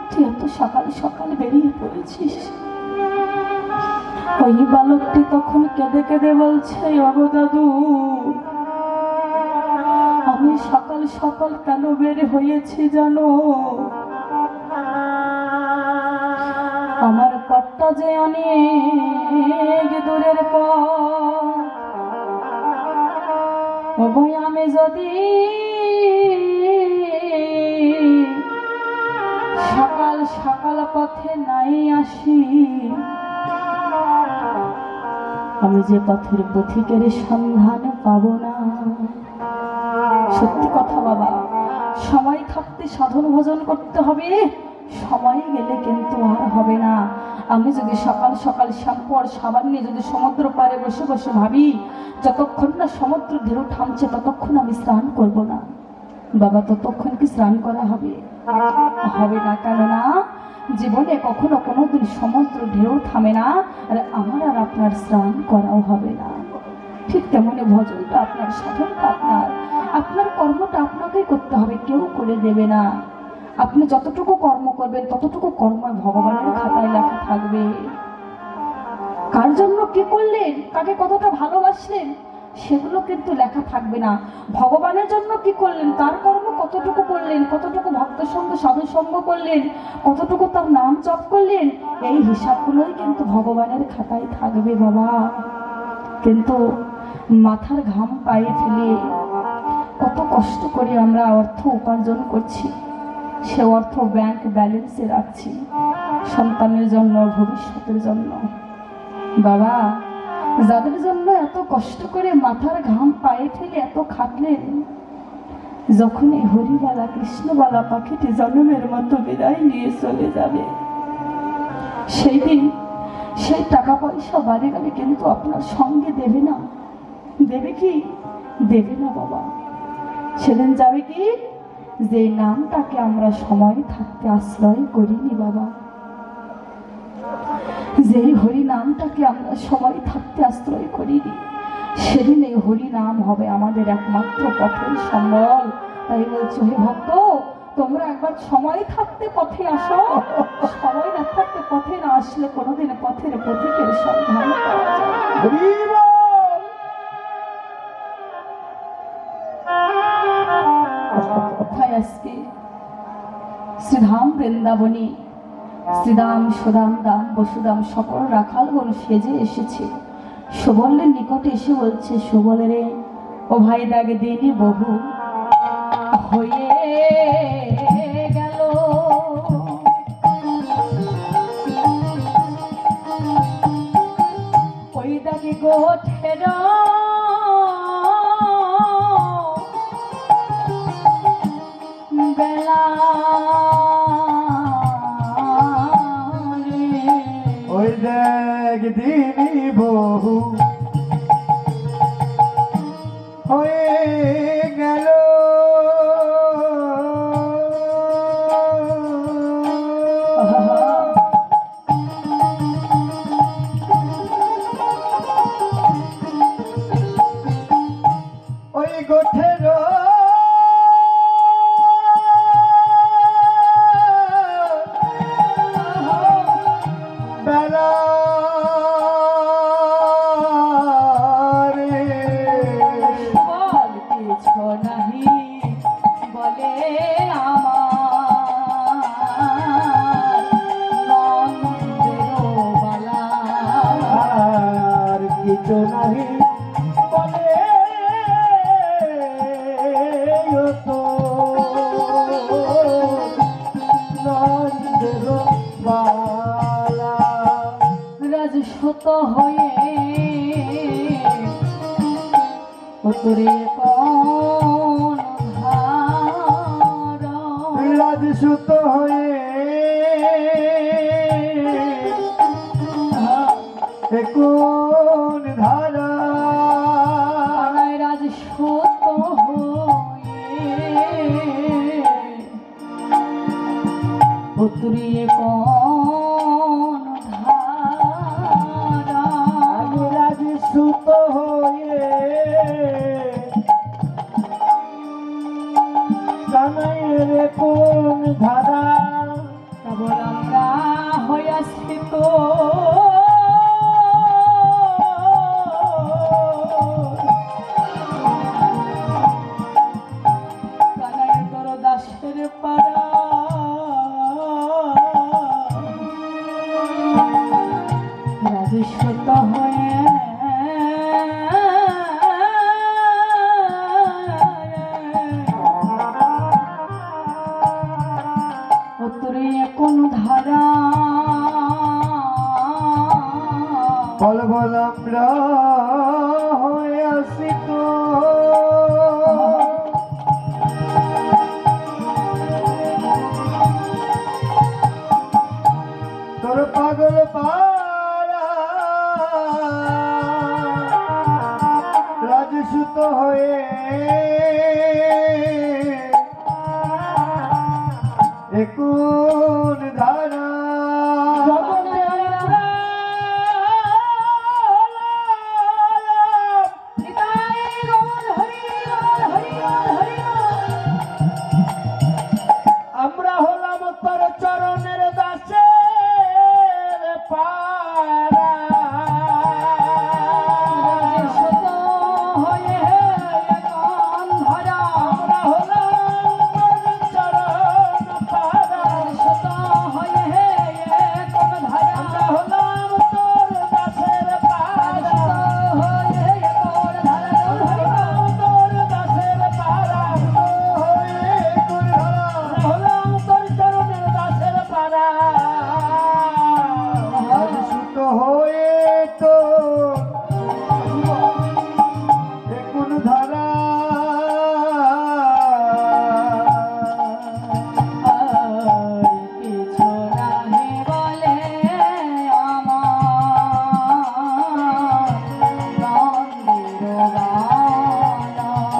তুই এত সকাল সকাল বেরিয়ে পড়েছিস। ওই বালকটি তখন কেঁদে কেঁদে বলছে, অগো দাদু, আমি সকাল সকাল কেন বের হয়েছি জানো? আমার পথটা যে অনেক দূরের পথ, ওগো আমি যদি সকাল সকাল পথে নাই আসি, আমি যে পথের পথিকের সন্ধান পাবো না। সত্যি কথা বাবা, সময় থাকতে সাধন ভজন করতে হবে, সময় গেলে কিন্তু আর হবে না। আমি যদি সকাল সকাল শ্যাম্পু আর সাবান নিয়ে যদি সমুদ্র পাড়ে বসে বসে ভাবি যতক্ষণ না সমুদ্র ঢেউ থামছে ততক্ষণ আমি স্নান করব না, বাবা ততক্ষণ কি স্নান করা হবে? হবে না। কেননা জীবনে কখনো কোনোদিন সমুদ্র ঢেউ থামে না, আর আমার আর আপনার স্নান করাও হবে না। ঠিক তেমনি ভজনটা আপনার, সাধনটা আপনার, আপনার কর্মটা আপনাকেই করতে হবে, কেউ করে দেবে না। আপনি যতটুকু কর্ম করবেন ততটুকু কর্ম ভগবানের খাতায় লেখা থাকবে। কার জন্য কি করলেন, কাকে কতটা ভালোবাসলেন, সেগুলো কিন্তু লেখা থাকবে না। ভগবানের জন্য কি করলেন, তার কর্ম কতটুকু করলেন, কতটুকু ভক্ত সঙ্গ সাধু সঙ্গ করলেন, কতটুকু তার নাম জপ করলেন, এই হিসাবগুলোই কিন্তু ভগবানের খাতায় থাকবে বাবা। কিন্তু মাথার ঘাম পায়ে ফেলে কত কষ্ট করে আমরা অর্থ উপার্জন করছি, সে অর্থ ব্যাংক ব্যালেন্সে রাখছি সন্তানের জন্য, ভবিষ্যতের জন্য। বাবা, যাদের জন্য এত কষ্ট করে মাথার ঘাম পায়ে ফেলে এত খাটলেন, যখন এই হরিবালা কৃষ্ণবালা পাখিটি জন্মের মতো বিদায় নিয়ে চলে যাবে, সেই দিন সেই টাকা পয়সা বাড়ি গাড়ি কিন্তু আপনার সঙ্গে দেবে না। দেবে কি? দেবে না বাবা। সেদিন যাবে কি, যে নামটাকে আমরা সময় থাকতে আশ্রয় করিনি বাবা, যে হরি নামটাকে আমরা সময় থাকতে আশ্রয় করিনি, সেদিন এই হরি নাম হবে আমাদের একমাত্র পথের সম্বল। তাই বলছো, হে ভক্ত, তোমরা একবার সময় থাকতে পথে আসো, সময় না থাকতে পথে না আসলে কোনোদিন পথের পথিকের সন্ধান পাওয়া যায় না। আজকে শ্রীধাম বৃন্দাবনী শ্রীদাম সুদাম দাম বসুদাম সকল রাখালগণ সেজে এসেছে সুবলের নিকটে এসে বলছে, সুবলের রে, ও ভাই দাগ দিনই বহু হয়ে গেল, ওই দাগে গোঠের বেলা, ওই দেখ দিনই বহু হয়ে গেল, ওই গোঠের বেলা রে, বল কিছু নাহি বলে আমার নন্দের বালা, আর কিছু নাহি বলে ও তো নন্দের বালা, রাজসূত হয়ে উত্তরে কোন ধার, রাজসূত হয়ে কোন ধারা, রাজসূত হয়ে উত্তরে কোন ধার, রাজস্বত হয়ে উত্তরে কোন ধারা বল বল আমরা হয়ে আসি তো তোর পাগল পাড়া রাজসূত হয়ে কোন ধারা আমরা হলাম তোর চরণের দাসের পারা আমরা হলাম তোর চরণ পারা আমরা হলাম তোর দাসের পারা তোর দাসের পারা হলাম তোর চরণের দাসের পারা সুত হয়ে তো কোন ধারা কিছু নাহি বলে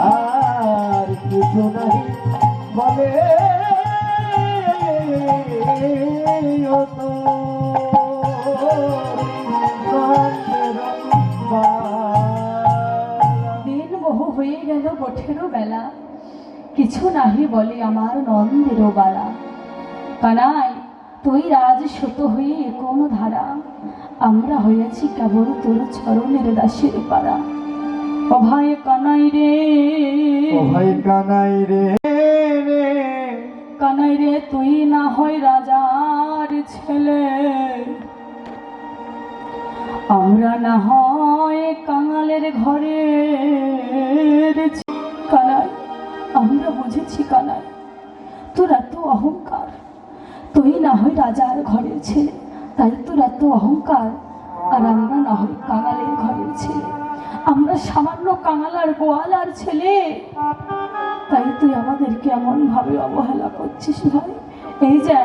আর কিছু নাই বলে ও তো দিন বহু হয়ে গেল বঠেরও বেলা কিছু নাহি বলে আমার নন্দেরও বালা কানাই তুই রাজ সত হয়ে কোন ধারা আমরা হয়েছি কেবল তোর চরণের দাসের পাড়া অভয় কানাই রে ও ভাই কানাই রে কানাই রে তুই না হয় রাজার ছেলে আমরা না হয় কাঙালের ঘরের কানাই আমরা বুঝেছি কানাই তোর এত অহংকার তুই না হয় রাজার ঘরের ছেলে তাই তোর এত অহংকার আর আমরা না হয় কাঙালের ঘরের ছেলে আমরা সামান্য কাঙালার গোয়ালার ছেলে তাই তুই আমাদেরকে এমন ভাবে অবহেলা করছিস ভাই এই যে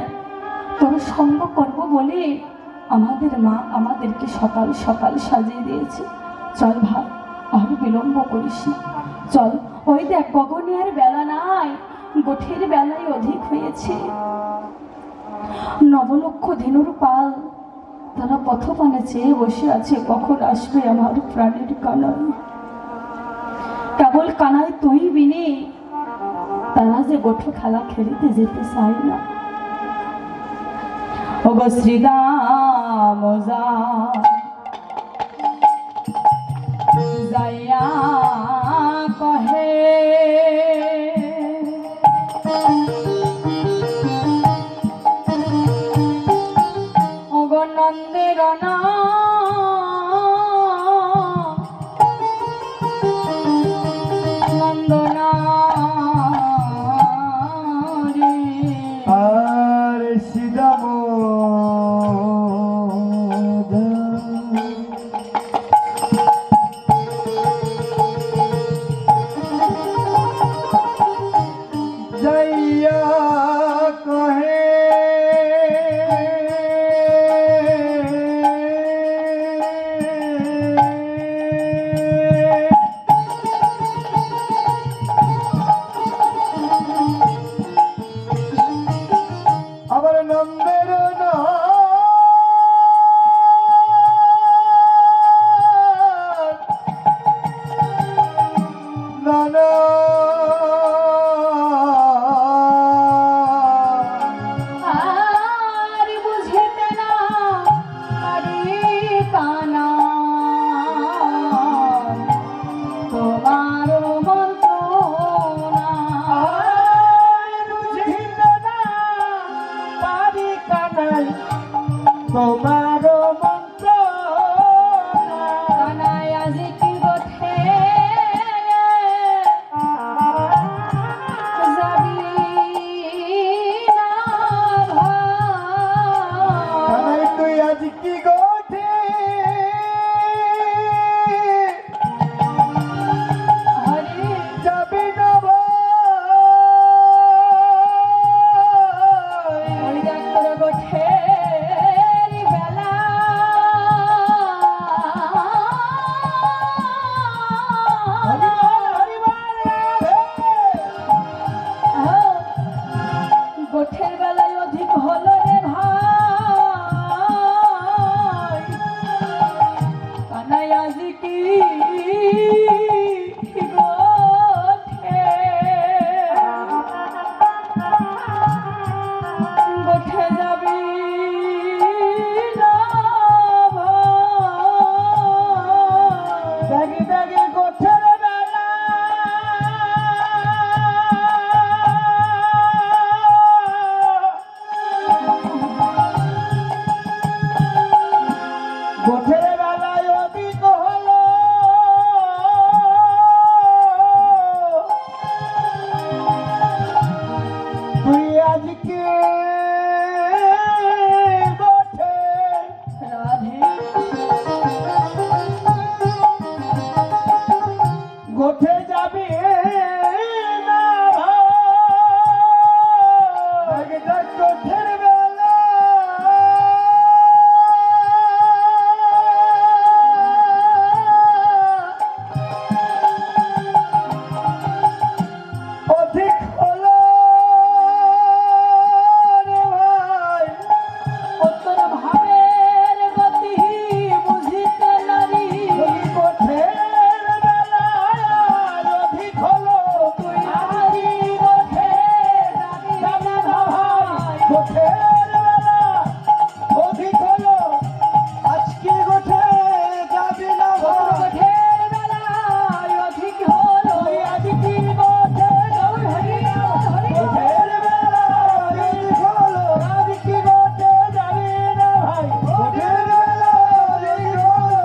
তোর সঙ্গ করবো বলে আমাদের মা আমাদেরকে সকাল সকাল সাজিয়ে দিয়েছে চল ভাই আর বিলম্ব করিস না চল ওই দেখ গগনিয়ার বেলা নাই গোঠের বেলায় অধিক হয়েছে নবলক্ষ ধেনুর পাল তারা পথপানে চেয়ে বসে আছে কখন আসবে আমার প্রাণের কানাই কেবল কানাই তুই বিনে তারা যে গোঠ খেলা খেলিতে যেতে চাই না ওগো শ্রীদাম যাইয়া কহে ওগো নন্দের না নন্দনা রে আর সিদাম যাইয়া কহে গোঠে গোঠে যাবি না ভাই। ব্যাগে ব্যাগে গোঠের বেলা গোঠের বেলায় অধিক হলো তুই আজকে গোঠে রাধে গোঠে যাবি না ভাই। গোঠের বেলা অধিক হলো রে ভাই। উত্তর ভাবের গতি বুঝিতে নারী গোঠের বেলায় অধিক হলো তুই আহারি গোঠে যাবি না ভাই। গোঠের বেলা অধিক হলো আজকে গোঠে যাবি না ভাই। গোঠের বেলায় অধিক হলো তুই আজকে গোঠে হরি হরি গোঠের বেলা অধিক হলো আজকে গোঠে যাবি না ভাই। গোঠের বেলা অধিক হলো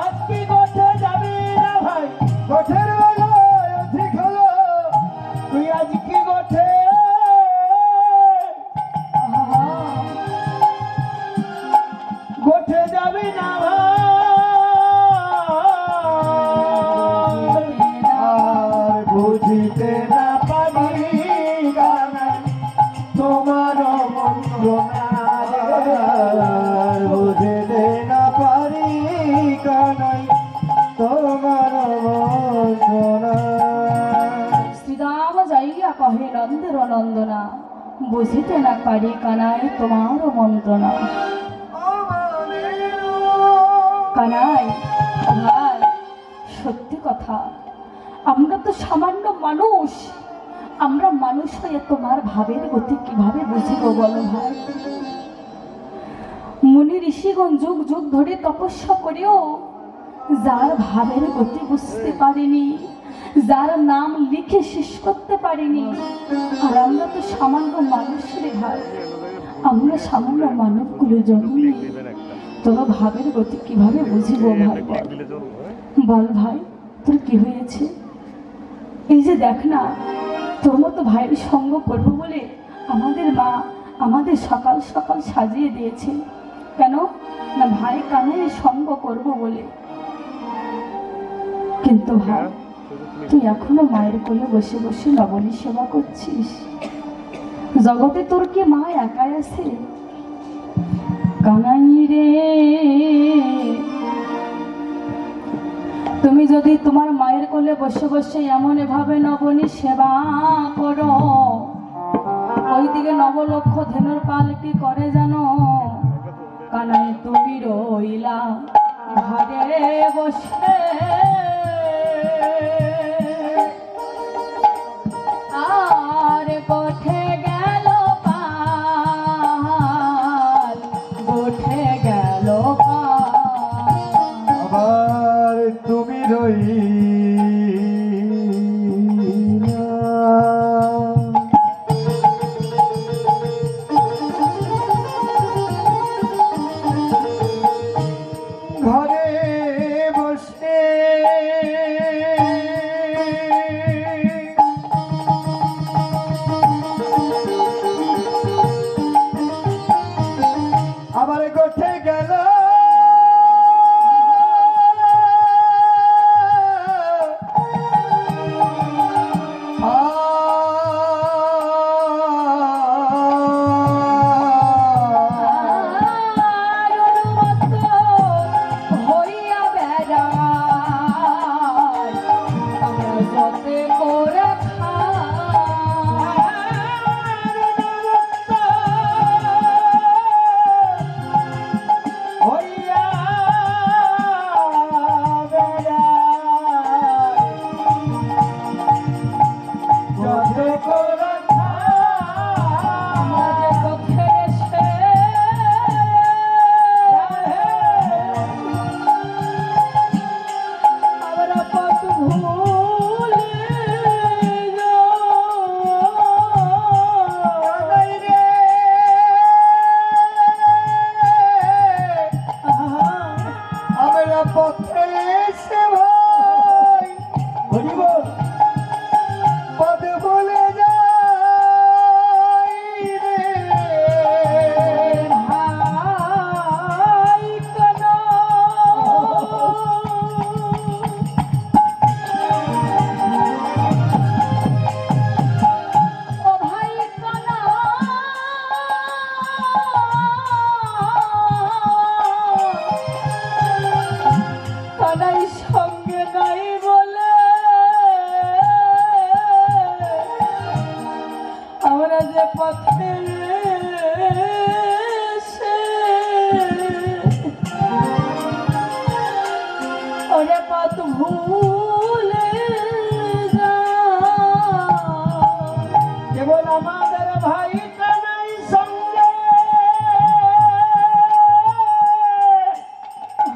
আজকে গোঠে যাবি না ভাই। গোঠের বেলা অধিক হলো তুই আজকে গোঠে গোঠে যাবি না ভাই। আর বুঝিতে না পারি গানা তোমার মন্ত্রণা বুঝিতে না পারি গানাই তোমার মন্ত্রণা। শ্রীরাম যাইয়া কহে নন্দের নন্দনা বুঝিতে না পারি কানাই তোমার মন্ত্রণা। কানাই ভাই সত্যি কথা, আমরা তো সামান্য মানুষ, আমরা মানুষ হয়ে তোমার ভাবের গতি কিভাবে বুঝিব বলো ভাই। মুনি ঋষিগণ যুগ যুগ ধরে তপস্যা করেও যার ভাবের গতি বুঝতে পারেনি, যার নাম লিখে শেষ করতে পারেনি, আর আমরা তো সামান্য মানুষ রে ভাই, আমরা সামান্য মানবগুলো জন্ম নিই তোর ভাবের গতি কিভাবে বুঝিব ভাই বল। বল ভাই তোর কি হয়েছে? এই যে দেখ না, তোর মতো ভাইয়ের সঙ্গ করবো বলে আমাদের মা আমাদের সকাল সকাল সাজিয়ে দিয়েছে। কেন না ভাই কানের সঙ্গ করব বলে। কিন্তু ভাই তুই এখনো মায়ের কোলে বসে বসে নবনী সেবা করছিস। জগতে তোর কি মা একাই আছে? কানাই রে, তুমি যদি তোমার মায়ের কোলে বসে বসে এমন এভাবে নবনী সেবা করো, ওইদিকে নবলক্ষ ধেনুর পাল কি করে জানো? কানাই তুমি রইলা ঘরে বসে, আর গোঠে গেল পাল, গোঠে গেল পাল। আবার তুমি রইলা ঘরে বসে তারা পথে এসে ভাই হরি বল পদ বলে যায় রে ভাই কানা ও ভাই কানা কানাই সঙ্গে নাই বলে আমরা যে পথে এসে ওরে পথ ভুলে যায় কেবল আমাদের ভাই কানাই সঙ্গে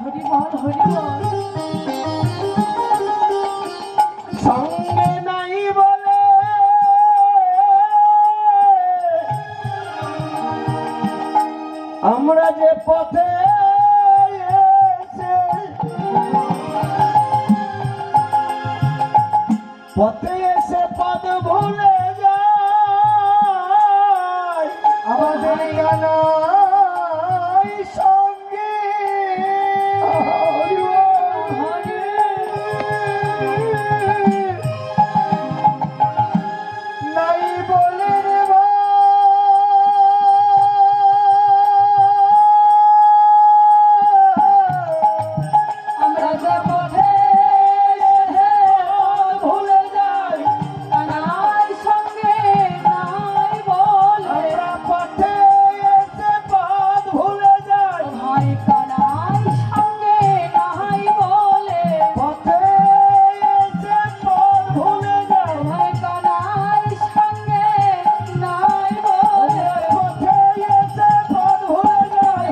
হরি বল হরি বল সঙ্গে নাই বলে আমরা যে পথে এসে পথে এসে পদ ভুলে যায় আমাদের গানাই সঙ্গে নাই বলে রে আমরা যে পথে ভুলে যাই কানাই সঙ্গে নাই বলে আমরা পথে এসে পদ ভুলে যাই ভাই কানাই সঙ্গে নাই বলে পথে এসে পদ ভুলে যাই ভাই কানাই সঙ্গে নাই বলে পথে এসে পদ ভুলে যাই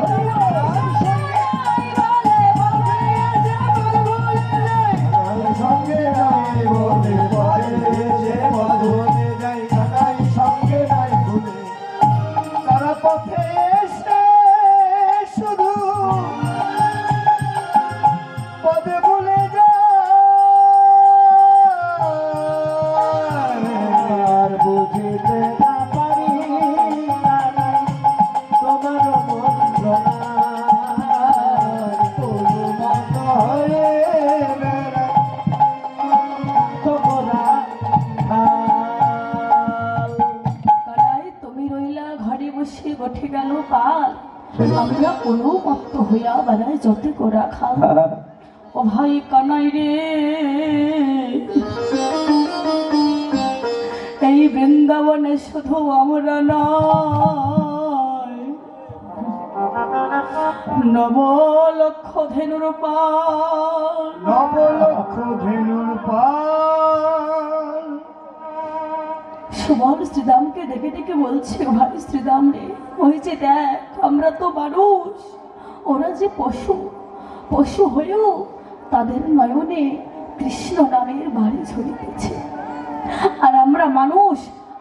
সঙ্গে নাই বলে পথে এসে পদ ভুলে যাই কানাই সঙ্গে নাই ভুলে তারা পথে এসে শুধু পদে ভুলে যায় আর বুঝিতে না পারি কানাই তোমার মন্ত্রণার পুরুমত হয়ে বেড়ায় তোমরা খাল। কানাই তুমি রইলা ঘরে বসে বঠে গেল কাল আমরা কোনো মত্ত হইয়া বেড়ায় যতে করা খাল ও ভাই কানাই রে এই বৃন্দাবনে শুধু আমরা নয় নবলক্ষ ধেনুর পাল নবলক্ষ ধেনুর পাল সুবল শ্রীরামকে ডেকে ডেকে বলছে ভাই শ্রীরাম রে ওই যে দেখ আমরা তো মানুষ ওরা যে পশু পশু হয়েও তাদের নয়নে কৃষ্ণ নামের বাড়ি ঝরিতেছে আর আমরা মানুষ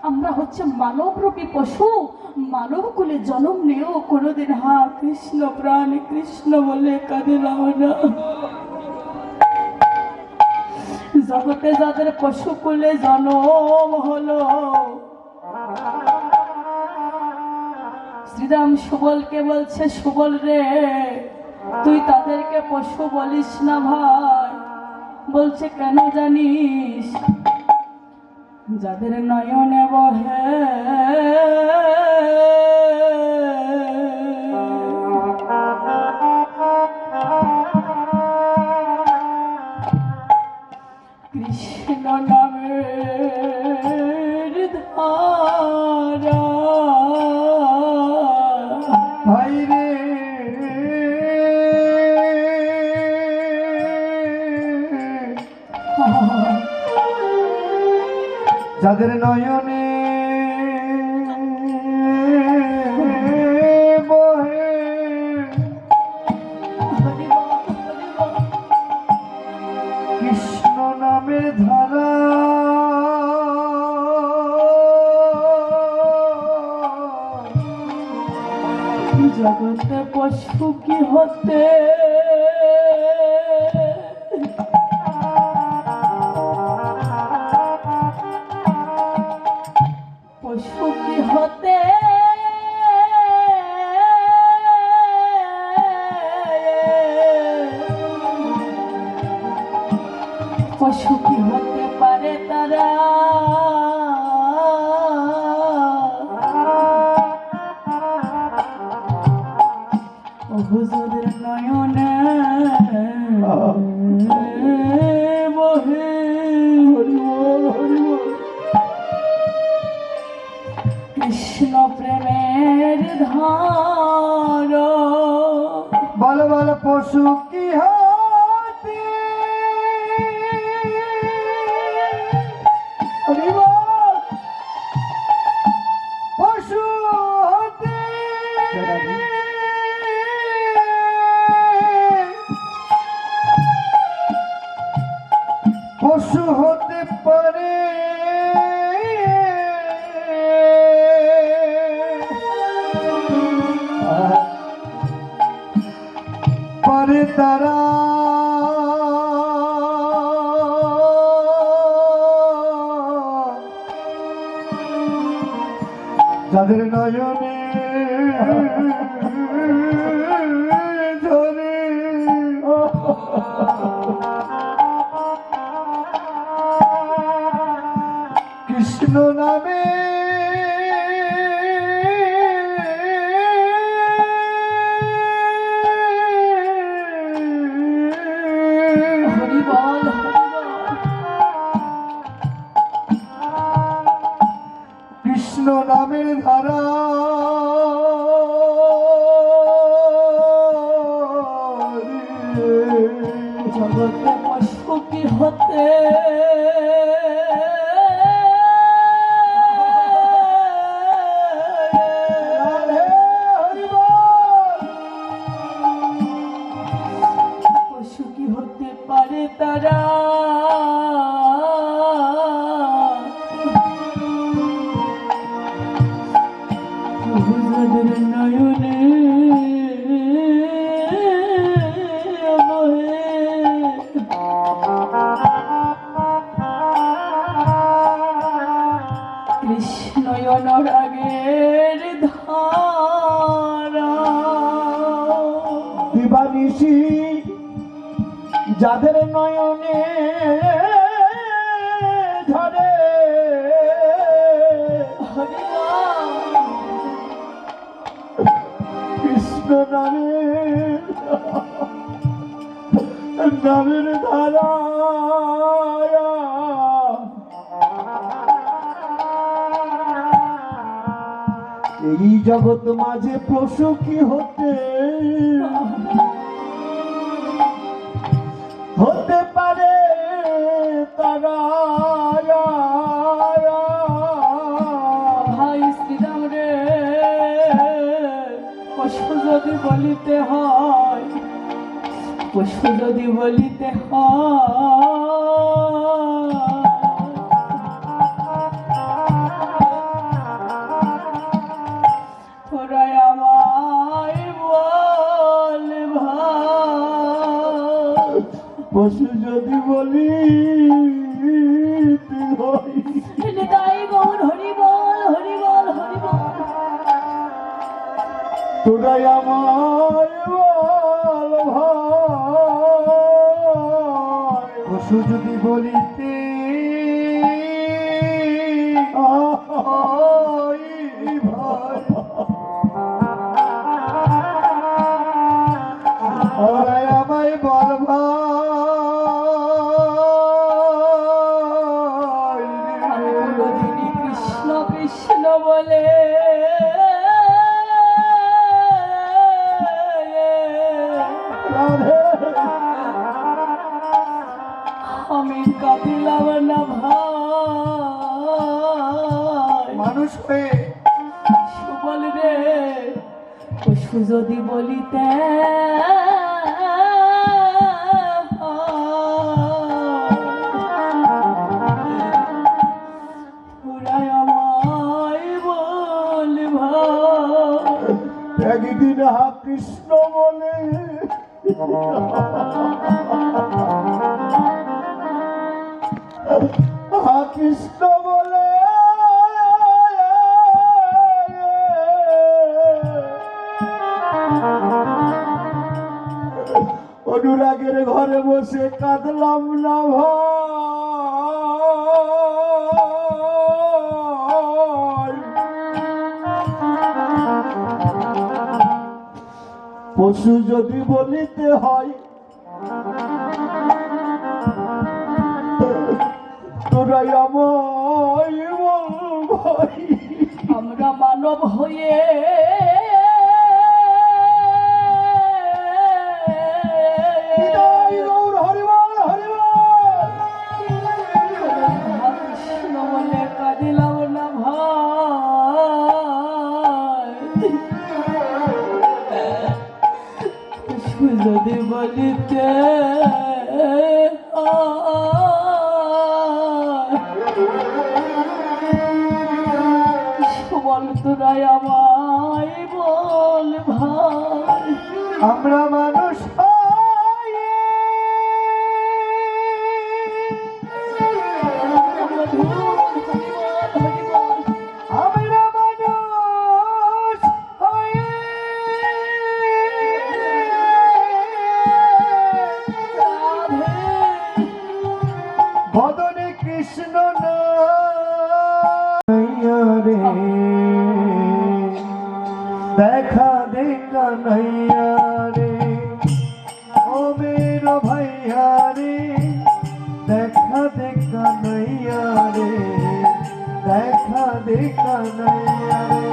আমরা হচ্ছে মানবরূপী পশু মানব কুলে জন্ম নিয়েও কোনোদিন কৃষ্ণ প্রাণ কৃষ্ণ বলে কাঁদিলাম না জগতে যাদের পশু কুলে জন্ম হলো শ্রীরাম সুবলকে বলছে সুবল রে তুই তাদেরকে পশু বলিস না ভাই বলছে কেন জানিস যাদের নয়নে বহে কৃষ্ণ নামের ধারা ভাই রে যাদের নয়নে বহে কৃষ্ণ নামের ধারা জগতে পশু কি হতে পশু কি হতে পারে তারা ও হুজুরের নয়নে বহে কৃষ্ণ প্রেমের ধার বল বল পশু কি হতে হরি বল পশু হতে পশু হতে পারে পারে তারা যাদের নয়নে ঝরে কৃষ্ণ নামে হরি বল কৃষ্ণ নামের ধারা জগতে পশু কি হতে পশু কি হতে পারে তারা হুজুরের নয়নে বহে কৃষ্ণ অনুরাগের ধারা দিবানিশি যাদের নয়নে ধরে হরি বল কৃষ্ণ নামের ধারা এই জগৎ মাঝে পশু কি হতে হতে পারে তারা ভাই শ্রীরাম রে পশু যদি বলিতে হয় পশু যদি বলিতে তোরাই আমায় বল ভাই পশু যদি বলি তাই বল হরি বল হরি বল হরি বল তোরাই আমার বল ভাই পশু যদি বলিতে ভাই তোরাই আমায় বল ভাই কোনদিনই কৃষ্ণ কৃষ্ণ বলে আমি কাঁদিলাম না ভাই মানুষ হয়ে সুবল রে পশু যদি বলিতে পুরাই আমায় বল ভাই একদিন হা কৃষ্ণ বলে হা কৃষ্ণ বলে অনুরাগের ঘরে বসে কাঁদলাম না ভাই, পশু যদি বলিতে হয় তোরাই আমায় বল ভাই। আমরা মানব হয়ে বিদায় গৌর হরিবল হরিবল। কৃষ্ণ বলে কাঁদিলাম না ভাই, পশু যদি বলিতে বল তোরাই আমায় বল ভাই। আমরা মানুষ হই, আমরা মানুষ হই, বদনে কৃষ্ণ রে দেখা দে কানাইয়া রে, ও মেরো ভাইয়া রে দেখা দে কানাইয়া রে, দেখা দে কানাইয়া রে।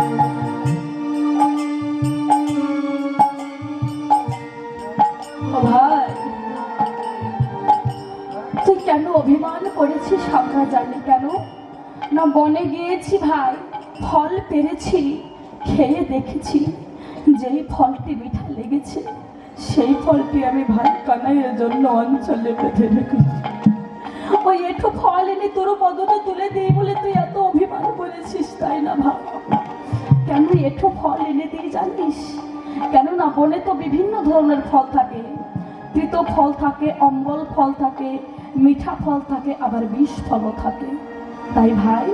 ভাই তুই কেন অভিমান করেছিস আমরা জানি কেন না, বনে গিয়েছি ভাই, ফল পেরেছি, খেয়ে দেখেছি, যেই ফলটি মিঠা লেগেছে সেই ফলটি আমি ভাই কানাইয়ের জন্য অঞ্চলে বেঁধে রেখেছি। ওই একটু ফল এনে তোর পদটা তুলে দিই বলে তুই এত অভিমান করেছিস, তাই না ভাই? কেন একটু ফল এনে দিই জানিস? কেননা বনে তো বিভিন্ন ধরনের ফল থাকে, তিতো ফল থাকে, অম্বল ফল থাকে, মিঠা ফল থাকে, আবার বিষ ফলও থাকে। তাই ভাই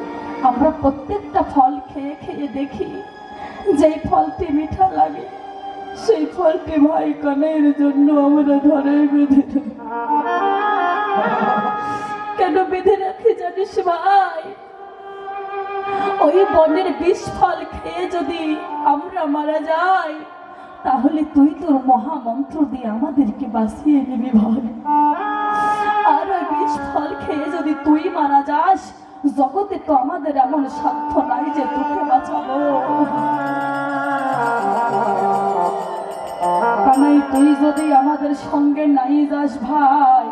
আমরা প্রত্যেকটা ফল খেয়ে খেয়ে দেখি, যেই ফলটি মিঠা লাগে সেই ফলটি ভাই কানাইয়ের জন্য আমরা ধরে বেঁধে রাখি। কেন বেঁধে রাখি জানিস ভাই? ওই বনের বিষ ফল খেয়ে যদি আমরা মারা যাই তাহলে তুই তোর মহামন্ত্র দিয়ে আমাদেরকে বাঁচিয়ে নিবি ভাই। আর ওই বিষ ফল খেয়ে যদি তুই মারা যাস, জগতে তো আমাদের এমন সাধ্য নাই যে তোকে বাঁচাবো। কানাই তুই যদি আমাদের সঙ্গে নাই যাস ভাই,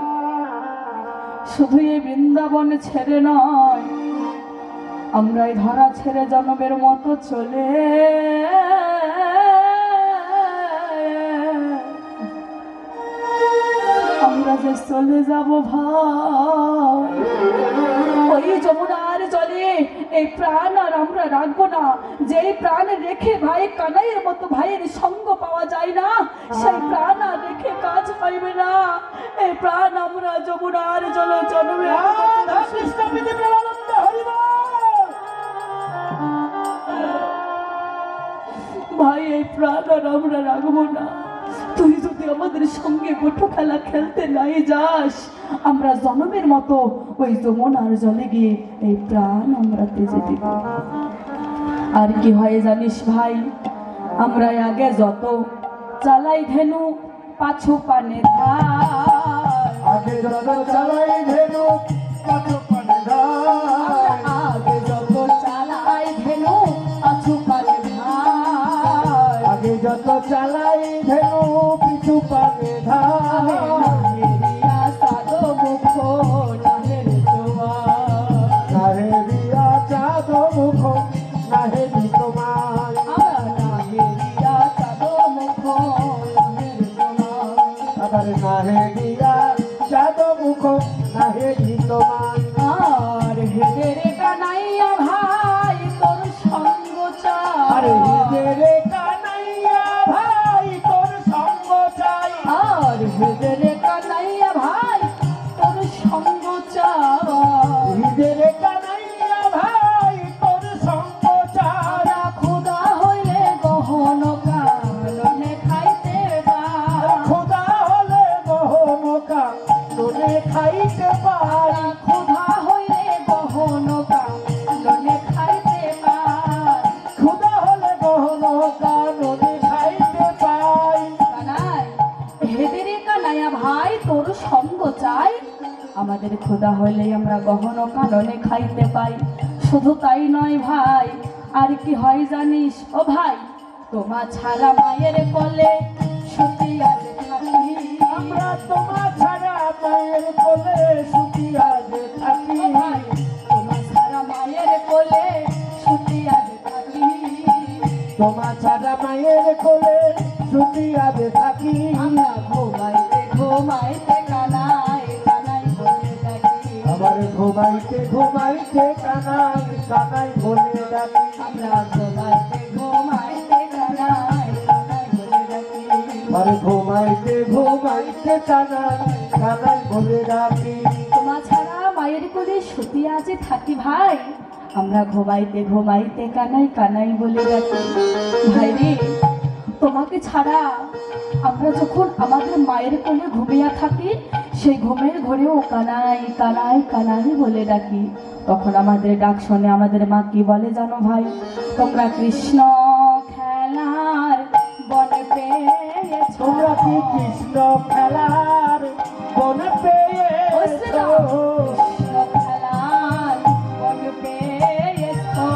শুধু এই বৃন্দাবন ছেড়ে নয়, আমরা এই ধরা ছেড়ে জনমের মতো চলে আমরা যে চলে যাব ভাই, ওই যমুনার জলে এই প্রাণ আর আমরা রাখবো না। যেই প্রাণ রেখে ভাই কানাইয়ের মতো ভাইয়ের সঙ্গ পাওয়া যায় না, সেই প্রাণ আর রেখে কাজ পাইবে না। এই প্রাণ আমরা যমুনার জল জন্মে ভাই, এই প্রাণ আর আমরা রাখবো না। তুই যদি আমাদের সঙ্গে গোটো খেলা খেলতে নাই যাস, আমরা জনমের মতো ওই যমুনার জলে গিয়ে এই প্রাণ আমরা তেজে দিব। আর কি হয় জানিস ভাই, আমরা আগে যত চালাই ধেনু পাছু পানে ধার, আগে যত চালাই ধেনু পাছু পানে ধার, আগে যত চালাই ধেনু পাছু পানে ধার, আগে যত চালাই ধেনু পিছু পানে ধার, সাদো মুখ নাহের তোমার, নাহে রিয়া চাঁদ মুখ নাহে তোমার, নাহেরিয়া সাদো মুখ নাহের তোমার, আবার নাহে রিয়া চাঁদ মুখ নাহে তোমার। আর হেদের কানাইয়া ভাই তোর সঙ্গ আরে চাই, রে কানাইয়া ভাই তোর সঙ্গ চাই, আর হেদের কানাইয়া ভাই তোর সঙ্গ চাই, রে কানাইয়া ভাই তোর সঙ্গ চাই, খুদা হইলে গহন কাননে খাইতে দাও, খোদা হলে চায়া ভাই তোর সঙ্গ চাই, আমাদের ক্ষুধা হলে আমরা গহন কাননে খাইতে পাই। শুধু তাই নয় ভাই, আর কি হয় জানিস ও ভাই, তোমা ছাড়া মায়ের কোলে সত্যি আজ থাকি। আমরা তোমার ছাড়া মায়ের কোলে সুখী আজ থাকি। ভাই তোমা ছাড়া মায়ের কোলে সত্যি আজ থাকি। তোমার ছাড়া মায়ের কোলে সুখী আজ থাকি। আমরা ঘুমাইতে ঘুমাইতে কানাই কানাই বলে ডাকি। আবার ঘুমাইতে ঘুমাইতে কানাই কানাই বলে ডাকি। আমরা ঘুমাইতে ঘুমাইতে কানাই কানাই বলে ডাকি। আর ঘুমাইতে ঘুমাইতে কানাই কানাই বলে ডাকি। তোমা ছাড়া মায়ের কোলে সত্যি আজ থাকি ভাই, আমরা ঘুমাইতে ঘুমাইতে কানাই কানাই বলে ডাকি। ভাই রে, তোমাকে ছাড়া আমরা যখন আমাদের মায়ের কোলে ঘুমিয়ে থাকি, সেই ঘুমের ঘরেও কানাই কানাই কানাই বলে ডাকি। তখন আমাদের ডাক শুনে আমাদের মা কি বলে জানো ভাই, তোমরা কৃষ্ণ খেলার বনে পেয়েছো। তোমরা কি কৃষ্ণ খেলার বন পেয়েছো? কৃষ্ণ খেলার বনে পেয়েছো।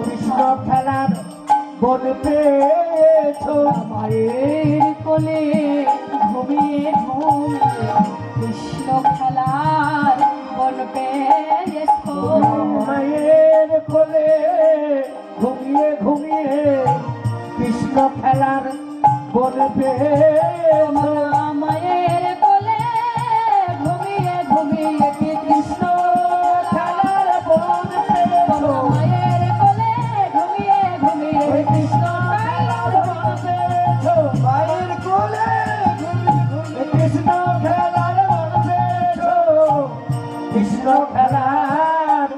কৃষ্ণ খেলার বন পেয়েছো। মায়ের কোলে ঘুমিয়ে ঘুমিয়ে কৃষ্ণ খেলার বন পেয়েছো। মায়ের কোলে ঘুমিয়ে ঘুমিয়ে কৃষ্ণ খেলার বন পেয়েছো। মায়ের কোলে ঘুমিয়ে ঘুমিয়ে কি কৃষ্ণ খেলার বন পেয়েছো। মায়ের কোলে ঘুমিয়ে ঘুমিয়ে ওই কৃষ্ণ খেলার বন পেয়েছো। মায়ের কোলে ঘুমিয়ে ঘুমিয়ে কৃষ্ণ খেলার বন পেয়েছো। কৃষ্ণ খেলার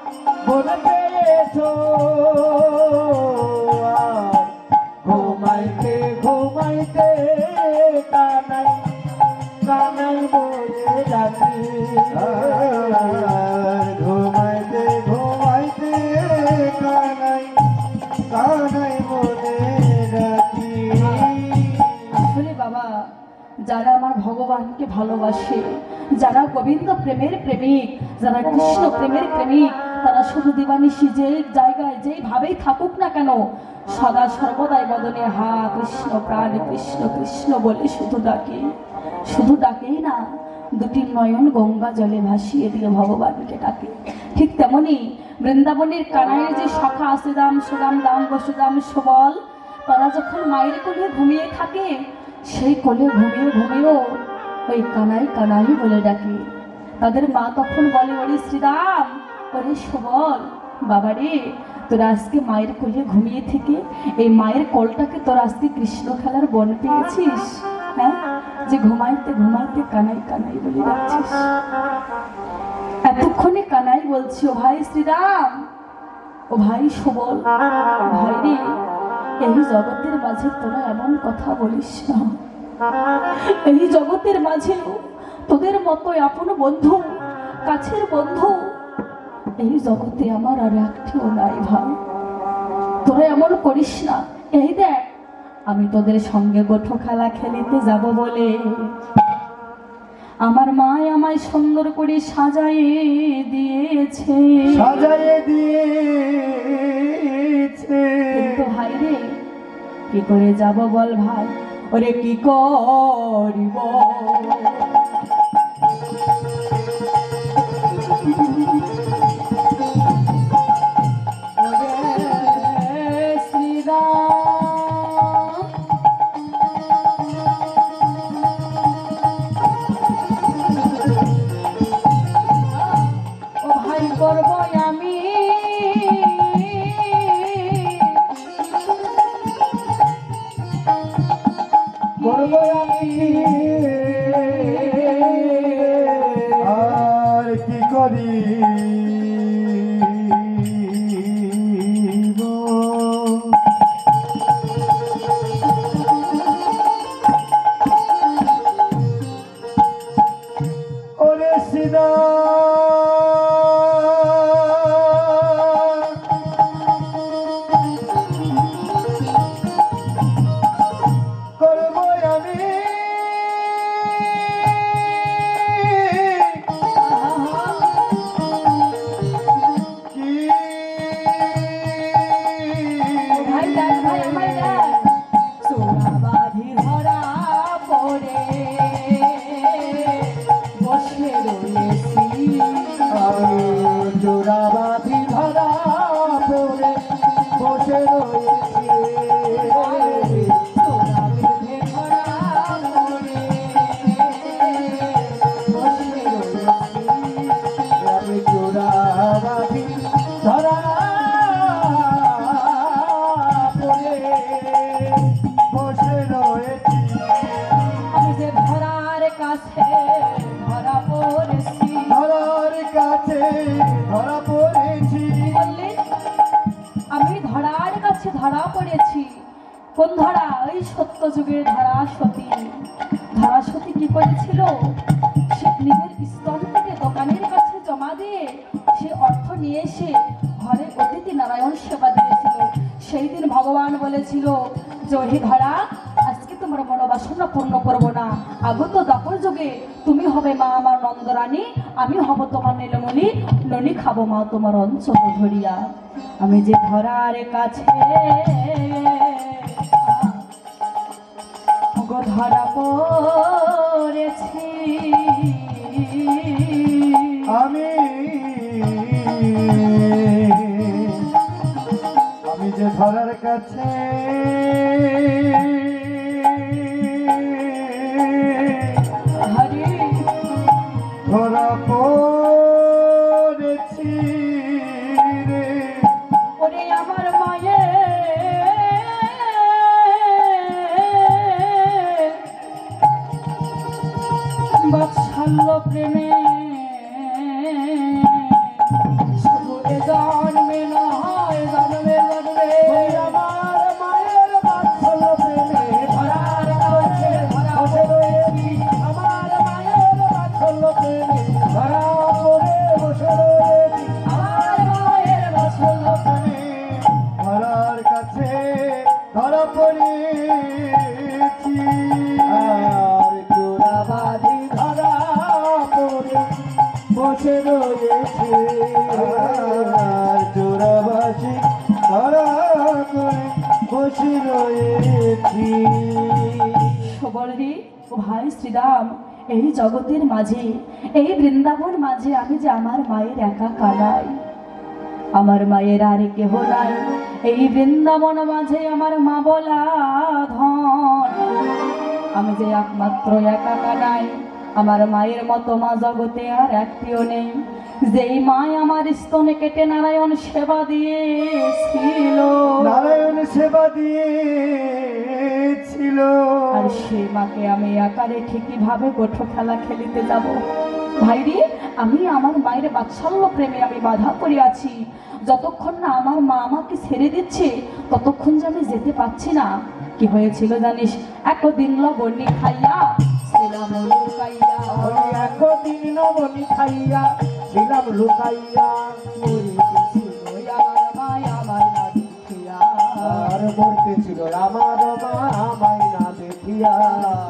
বন পেয়েছো। ঘুমাইতে ঘুমাইতে কানাই কানাই বলে ডাকি। ঘুমাইতে ঘুমাইতে কানাই কানাই বলে ডাকি। আসলে বাবা, যারা আমার ভগবানকে ভালোবাসে, যারা গোবিন্দ প্রেমের প্রেমিক, যারা কৃষ্ণ প্রেমের প্রেমিক, তারা শুধু দিবানিশি যে জায়গায় যেইভাবেই থাকুক না কেন, সদা সর্বদাই বদনে হা কৃষ্ণ প্রাণ কৃষ্ণ কৃষ্ণ বলে শুধু ডাকে। শুধু ডাকেই না, দুটি নয়ন গঙ্গা জলে ভাসিয়ে দিয়ে ভগবানকে ডাকে। ঠিক তেমনি বৃন্দাবনের কানাইয়ের যে সখা শ্রীরাম সুদাম দাম বসুদাম সুবল, তারা যখন মায়ের কোলে ঘুমিয়ে থাকে, সেই কোলে ঘুমিয়ে ঘুমিয়েও ওই কানাই কানাই বলে ডাকে। তাদের মা তখন বলে, ওরে শ্রীরাম, ওরে সুবল, বাবারে, তোরা আজকে মায়ের কোলে ঘুমিয়ে থেকে এই মায়ের কোলটাকে তোরা আজকে কৃষ্ণ খেলার বন পেয়েছিস, হ্যাঁ, যে ঘুমাইতে ঘুমাইতে কানাই কানাই বলে ডাকছিস। এতক্ষণে কানাই বলছি, ও ভাই শ্রীরাম, ও ভাই সুবল, ভাই রে, এই জগতের মাঝে তোরা এমন কথা বলিস না। এই জগতের মাঝেও তোদের মতো আপন বন্ধু, কাছের বন্ধু এই জগতে আমার আর একটিও নাই ভাই। তোরা এমন করিস না। এই দেখ, আমি তোদের সঙ্গে গোঠো খেলা খেলিতে যাব বলে আমার মা আমায় সুন্দর করে সাজাইয়ে দিয়েছে। সাজাইয়ে দিয়েছে। কিন্তু ভাই রে, কি করে যাব বল ভাই, ওরে কি করিব। ওরে শ্রীরাম, ও ভাই করব আমি করব আমি আর কি করি। ওরে সিদা করব আমি ধরা পড়েছি। ধরার কাছে ধরা পড়েছি। বললেন আমি ধরার কাছে ধরা পড়েছি। কোন ধরা? ওই সত্য যুগের ধরা সতী। ধরা সতী কি করেছিল? সে নিজের স্তন থেকে দোকানের কাছে জমা দিয়ে সে অর্থ নিয়ে এসে ঘরে অতিথি নারায়ণ সেবা দিয়েছিল। সেই দিন ভগবান বলেছিল যে ওহে ধরা, আজকে তোমার মনোবাসনা পূর্ণ করবো না। আগত দাপর যুগে তুমি হবে মা আমার নন্দরানী, আমি হব তোমার নীলমণি, ননি খাবো মা তোমার অঞ্চল ধরিয়া। আমি যে ধরার কাছে গো ধরা পড়েছি। আমি যে ধরার কাছে হরি ধরা পড়েছি রে। ওরে আমার মায়ের বাৎসল্য প্রেমে শুধু এ জন্মে নয় জন্মে জন্মে ওই আমার মায়ের বাৎসল্য প্রেমে ধরার কাছে বসে রয়েছি। আমার মায়ের বাৎসল্য প্রেমে ধরা পড়ে বসে রয়েছি। আমার মায়ের বাৎসল্য প্রেমে ধরার কাছে ধরা পড়েছি। আর চোরাবাজি ধরা পড়ে বসে রয়েছে। আর চোরাবাজি ধরা করে বসে রয়েছি। সবলরি ও ভাই শ্রীরাম, এই জগতের মাঝে, এই বৃন্দাবন মাঝে আমি যে আমার মায়ের একা কানাই। আমার মায়ের আর কেহ নাই এই বৃন্দাবন মাঝে, আমার মা বলা ধন। আমি যে একমাত্র একা কানাই, আমার মায়ের মতো মা জগতে আর একটিও নেই। যেই মায় আমার স্তনে কেটে নারায়ণ সেবা দিয়েছিল, নারায়ণ সেবা দিয়েছিল। আর সেই মাকে আমি একা রেখে কিভাবে গোঠো খেলা খেলিতে যাব? ভাইরে, আমি আমার মায়ের বাৎসল্য প্রেমে আমি বাধা পড়িয়াছি। যতক্ষণ না আমার মা আমাকে ছেড়ে দিচ্ছে ততক্ষণ যে আমি যেতে পারছি না। কি হয়েছিল জানিস? একদিন লবণী খাইয়া ছিলাম লুকাইয়া, আমি একদিন নবনী খাইয়া ছিলাম লুকাইয়া। ওই আমার মায় আমায় না দেখিয়া, আর মরতেছিল আমার মা আমায় না দেখিয়া।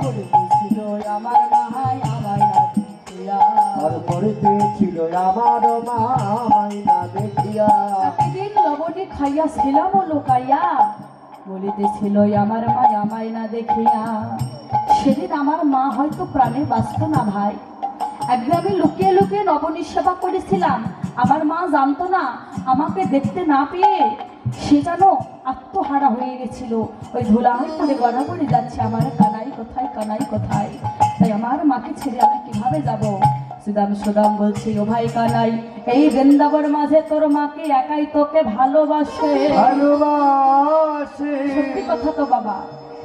পড়েছিল আমার মায় আমায় না দেখিয়া। আর মরতেছিল আমার মা আমায় না দেখিয়া। একদিন লবণী খাইয়া ছিলাম লুকাইয়া, বলিতেছিল আমার মা আমায় না দেখিয়া। সেদিন আমার মা হয়তো প্রাণে বাঁচত না ভাই। একদিন আমি লুকিয়ে লুকিয়ে নবনীর সেবা করেছিলাম। আমার মা জানতো না, আমাকে দেখতে না পেয়ে সে যেন আত্মহারা হয়ে গেছিল। ওই ধুলায় পড়ে গড়াগড়ি যাচ্ছে, আমার কানাই কোথায়, কানাই কোথায়। তাই আমার মাকে ছেড়ে আমি কিভাবে যাব? সুদাম সুদাম বলছি, ও ভাই কানাই, এই বৃন্দাবন মাঝে তোর মাকে একাই তোকে ভালোবাসে। ভালোবাসে সত্যি কথা তো বাবা।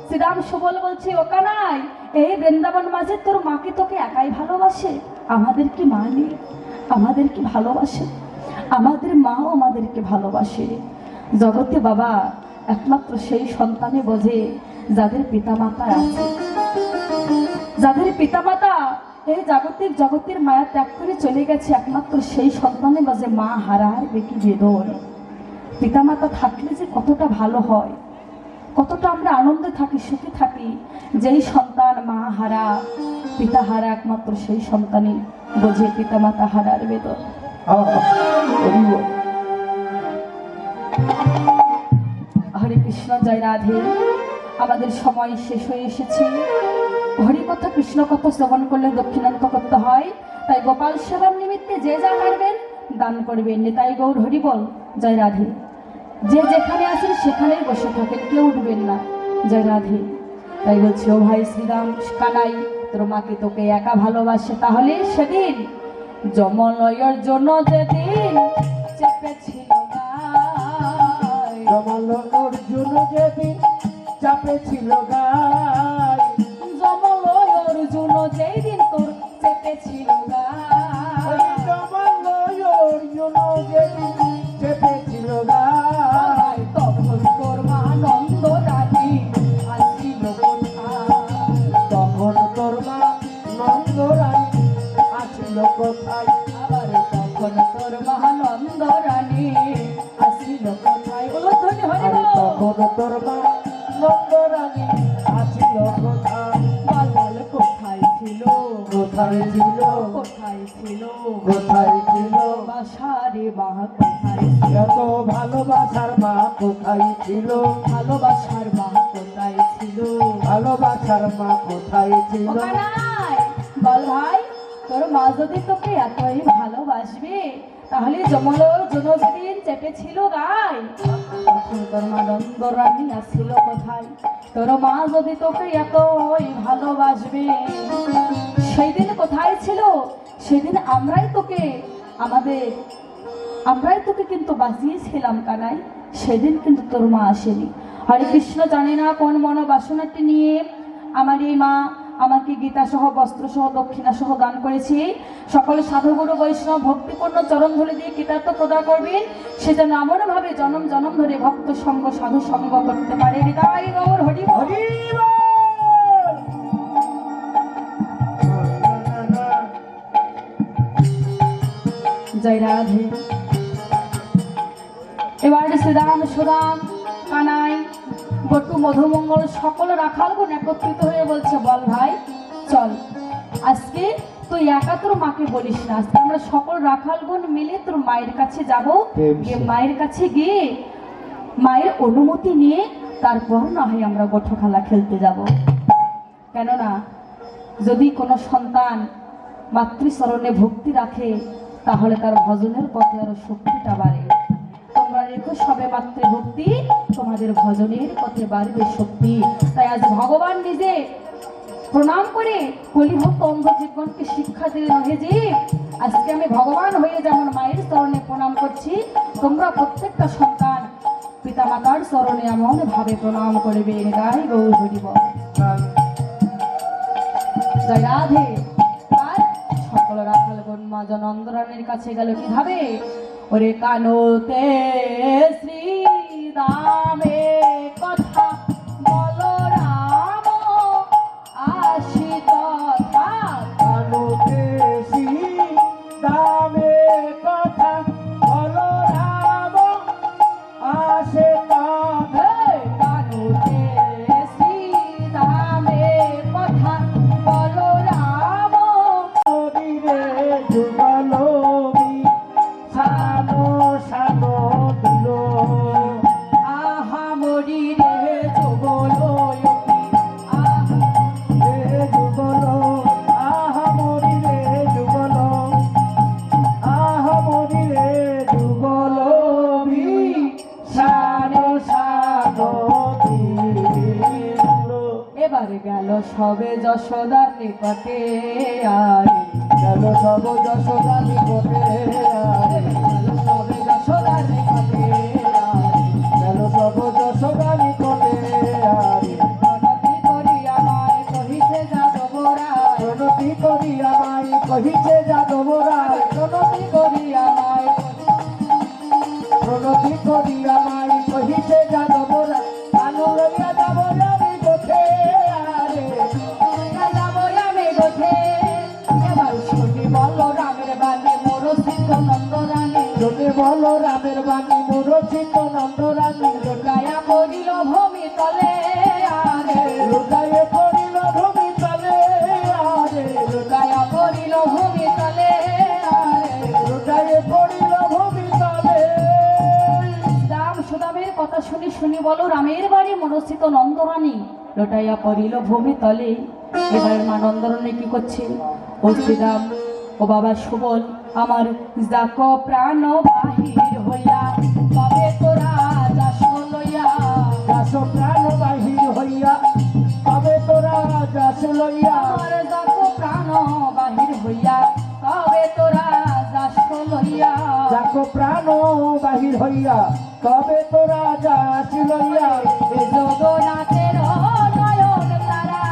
শ্রীরাম সুবল বলছি, ও কানাই, এই বৃন্দাবন মাঝে তোর মাকে তোকে একাই ভালোবাসে। আমাদের কি মা নেই? আমাদের কি ভালোবাসে? আমাদের মাও আমাদেরকে ভালোবাসে। জগতে বাবা একমাত্র সেই সন্তানে বোঝে যাদের পিতামাতা আছে, যাদের পিতামাতা এই জাগতিক জগতের মায়া ত্যাগ করে চলে গেছে। একমাত্র সেই সন্তানে বোঝে মা হারার বেকি বেদন। পিতামাতা থাকলে যে কতটা ভালো হয়, কতটা আমরা আনন্দে থাকি, সুখে থাকি। যেই সন্তান মা হারা, পিতা হারা, একমাত্র সেই সন্তানই বোঝে পিতামাতা হারার বেদন। হরে কৃষ্ণ, জয় রাধে। আমাদের সময় শেষ হয়ে এসেছে। হরি কথা, কৃষ্ণ কথা শ্রবণ করলে দক্ষিণান্ত করতে হয়। তাই গোপাল সেবার নিমিত্তে যে যা পারবেন দান করবেন। নিতাই গৌর হরি বল, জয় রাধে। যে যেখানে আছেন সেখানেই বসে থাকেন, কেউ উঠবেন না। জয় রাধে। তাই বলছি, ও ভাই শ্রীরাম কানাই, তোর মাকে তোকে একা ভালোবাসে। তাহলে সেদিন যমলয়ের জন্য যেদিন চেপেছিল গায়, জমাল অর্জুন যেদিন চাপে ছিল গায়, যমলয় অর্জুন যেই দিন তোর আসিল কোথায় আবার তখন তোর মহানন্দ রানী আসিল কোথায় বলো ধন্য হরি আরে বল। তখন তোর মা নন্দরানী আসিল কোথায় বল বল কোথায় ছিল কোথায় ছিল কোথায় ছিল কোথায় ছিল বাসারে মা কোথায় ছিল এত ভালোবাসার মা কোথায় ছিল ভালোবাসার মা কোথায় ছিল ভালোবাসার মা কোথায় ছিল ওখানায় বল ভাই তোর মা যদি তোকে এতই ভালোবাসবে তাহলে জমল জনদিন চেপেছিল গায় তখন তোর মা নন্দরানী আসছিল কোথায় তোর মা যদি তোকে এতই ভালোবাসবে সেই দিন কোথায় ছিল সেদিন আমরাই তোকে কিন্তু বাঁচিয়েছিলাম কানাই সেদিন কিন্তু তোর মা আসেনি হরে কৃষ্ণ জানি না কোন মনোবাসনাটি নিয়ে আমার এই মা আমাকে গীতা সহ বস্ত্র সহ দক্ষিণা সহ দান করেছে সকল সাধুগুরু বৈষ্ণব ভক্তিপূর্ণ চরণ ধরে দিয়ে কৃতার্থ প্রদান করবেন সে যেন এমন ভাবে জনম জনম ধরে ভক্ত সঙ্গ সাধু সঙ্গ করতে পারে হৃদয় গৌর হরি বল। হরি বল। জয় রাধে। এবার শ্রীরাম সুদাম কানাই বটু মধুমঙ্গল সকল রাখালগণ একত্রিত হয়ে বলছে বল ভাই চল আজকে তুই একা তোর মাকে বলিস না আজকে আমরা সকল রাখালগণ মিলে তোর মায়ের কাছে যাব গিয়ে মায়ের কাছে গিয়ে মায়ের অনুমতি নিয়ে তারপর না হয় আমরা গোঠো খেলা খেলতে যাব কেননা যদি কোনো সন্তান মাতৃচরণে ভক্তি রাখে তাহলে তার ভজনের পথে আরো শক্তিটা বাড়ে তোমরা রেখো সবে মাতৃভক্তি তোমাদের ভজনের পথে বাড়বে শক্তি তাই আজ ভগবান নিজে প্রণাম করে কলিভক্ত অন্ধ জীবনকে শিক্ষা দিলেন নহে যে আজকে আমি ভগবান হয়ে যেমন মায়ের চরণে প্রণাম করছি তোমরা প্রত্যেকটা সন্তান পিতা মাতার চরণে এমন ভাবে প্রণাম করবে গাই গৌর হরি বল। জয় রাধে। আর সকল রাখালগণ মা জনন্দরানীর কাছে গেল কিভাবে ওরে কানোতে শ্রী দামে কথা বলো রাম আসি তথা কানুতে দামে কথা বলো রাম আসে তথা কানোতে শ্রী দামে কথা বলো রাম রে যুগলবি সানো সানো দিল আহা মরি রে যুগলো রে যুগল আহা মরি রে যুগল আহা মরি রে যুগলবি সানো সানো দিল এবারে গেল সবে যশোদার নিকটে আরে গেল সব যশোদা নিকটে গেল সবে যশোদার নিকটে আরে গেল সব যশোদা নিকটে প্রণতি করি আমায় কহিছে যাদবরায় প্রণতি করি আমায় কহিছে যাদবরায় প্রণতি করি আমায় প্রণতি করি আমায় কহিছে যাদবরায় কানু লইয়া যাব আমি গোঠে আরে যাব আমি গোঠে এবার শুনি বল রামের বাণী মোর সিদ্ধ নন্দরানী যদি বলো রামের বাণী মুরচিত নন্দরানী গায়া করিল ভূমি তলে আরে লুকায়ে পড়িল ভূমি তলে আরে গায়া করিল ভূমি তলে আরে লুকায়ে পড়িল ভূমি তলে রাম সুদামের কথা শুনি শুনি বলো রামের বাড়ি মনস্থিত নন্দরানী লোটাইয়া পড়িল ভূমি তলে এবার মা নন্দরানী কি করছে ও শ্রীরাম ও বাবা সুবল আমার যাক প্রাণ বাহির হইয়া তবে তোরা যাস লইয়া যাস প্রাণ বাহির হইয়া তবে তোরা যাস লইয়া আমার যাক প্রাণ বাহির হইয়া তবে তোরা যাস লইয়া যাক প্রাণ বাহির হইয়া তবে তোরা যাস লইয়া এ জগন্নাথের নয়ন তারা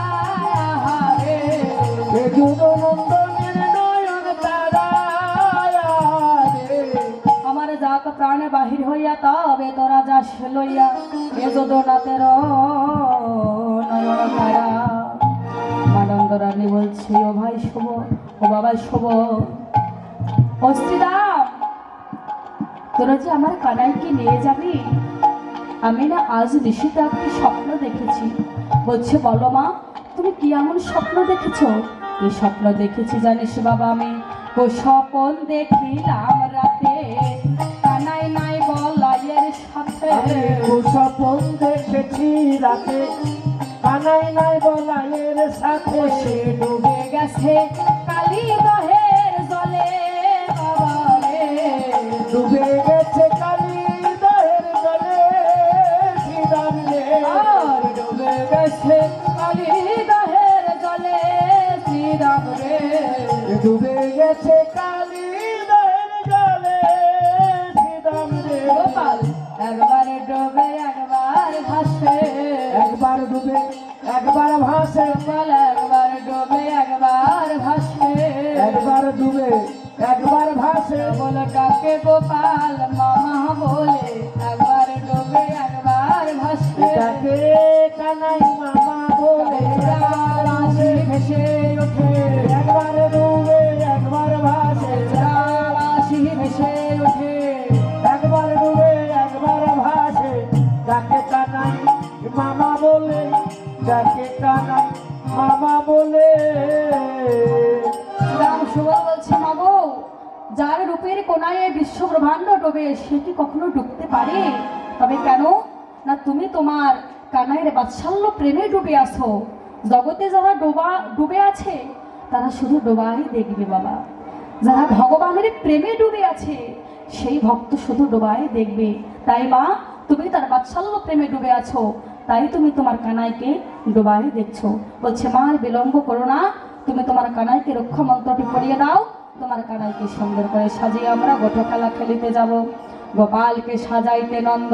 রে এ যুগনন্দনের নয়ন তারা রে আমার যাক প্রাণে বাহির হইয়া তবে তোরা যাস লইয়া এ যদুনাথের নয়ন তারা মানন্দরানী বলছি ও ভাই শুভ ও বাবা শোভ, ও শ্রীরাম, তোরা যে আমার কানাইকে নিয়ে যাবি, আমি না আজ নিশিতে একটি স্বপ্ন দেখেছি। বলছে বলো মা, তুমি কি এমন স্বপ্ন দেখেছো? কি স্বপ্ন দেখেছি জানিস বাবা? আমি ও স্বপন দেখিলাম রাতে, কানাই নাই বলাইয়ের সাথে। আমি স্বপন দেখেছি রাতে, কানাই নাই বলাইয়ের সাথে। সে ডুবে গেছে কালী দহের জলে বাবা রে, ডুবে গেছে কালী দহের জলে শ্রীরাম রে। আর ডুবে গেছে কালী দহের জলে শ্রীরাম রে। ডুবে গেছে কালী দহের জলে শ্রীরাম রে। গোপাল একবার ডুবে একবার ভাসে, একবার ডুবে একবার ভাসে, গোপাল একবার ডুবে একবার ভাসে, একবার ডুবে একবার ভাসে। বলে ডাকে গোপাল মামা বলে, একবার ডুবে একবার ভাসে। ডাকে কানাই মামা বলে, রাশি ভেসে ওঠে, একবার ডুবে একবার ভাসে। রাশি ভেসে ওঠে, একবার ডুবে একবার ভাসে। ডাকে কানাই মামা বলে, ডাকে কানাই মামা বলে। রাম সুবল বলছে মাগো, যার রূপের কোনায় এই বিশ্ব ব্রহ্মাণ্ড ডোবে, সে কি কখনো ডুবতে পারে? তবে কেন না, তুমি তোমার কানাইয়ের বাৎসল্য প্রেমে ডুবে আছো। জগতে যারা ডুবে আছে তারা শুধু ডোবাই দেখবে বাবা। যারা ভগবানের প্রেমে ডুবে আছে সেই ভক্ত শুধু ডোবাই দেখবে। তাই মা, তুমি তার বাৎসল্য প্রেমে ডুবে আছো, তাই তুমি তোমার কানাইকে ডোবাই দেখছো। বলছে মা, আর বিলম্ব করো না, তুমি তোমার কানাইকে রক্ষা মন্ত্রটি পড়িয়ে দাও। তোমার কানাইকে সুন্দর করে সাজিয়ে আমরা গোটো খেলা খেলিতে যাব। গোপালকে সাজাইতে নন্দ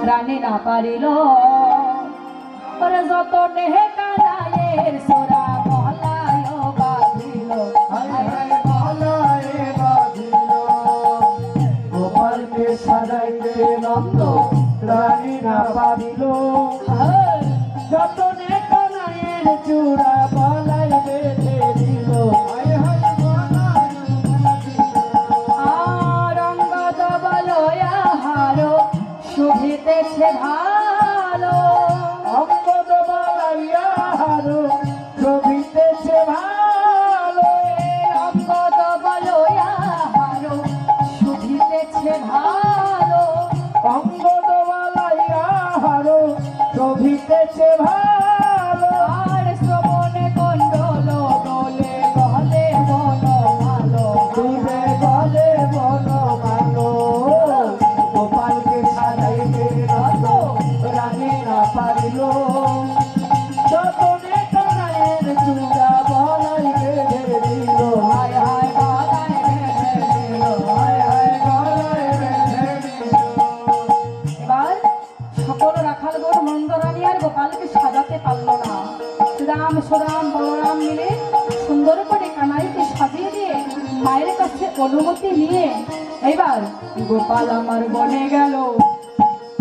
রানী না পারিল, ওরে যত নেহে কানাইয়ের সোরা মহলায় বাঁধিল। হায় হায় মহলায় বাঁধিল, গোপালকে সাজাইতে নন্দ রানী না পারিল। হায়, যতনে কানাইয়ের চূড়া বালাই বেঁধে দিল। হায় হায় মহলায় বাঁধিল, আর অঙ্গদ বলয়া হারো শুভিতেছে ভালো। অঙ্গদ বালাইয়া হারো শোভিতেছে ভালো। অঙ্গদ বলয়া হারো শুভিতেছে ভালো। অঙ্গদ বালাইয়া হারো শোভিতেছে ভালো। আর শ্রবণে কণ্ডল দোলে গলে মন ভালো। ডুবে গলে বন ভালো, গোপালকে সাজাইতে নন্দ রানী না পারিল। যতনে কানাইয়ের চূড়া বালাই বেঁধে দিল। হায় হায় গলায় বেঁধে দিল, হায় হায় গলায় বেঁধে দিল। এবার সকল রাখালগণ মন্দরানী আর গোপালকে সাজাতে পারল না। রাম সুরাম বলরাম মিলে সুন্দর করে কানাইকে সাজিয়ে দিয়ে মায়ের কাছে অনুমতি নিয়ে এবার গোপাল আমার বনে গেল,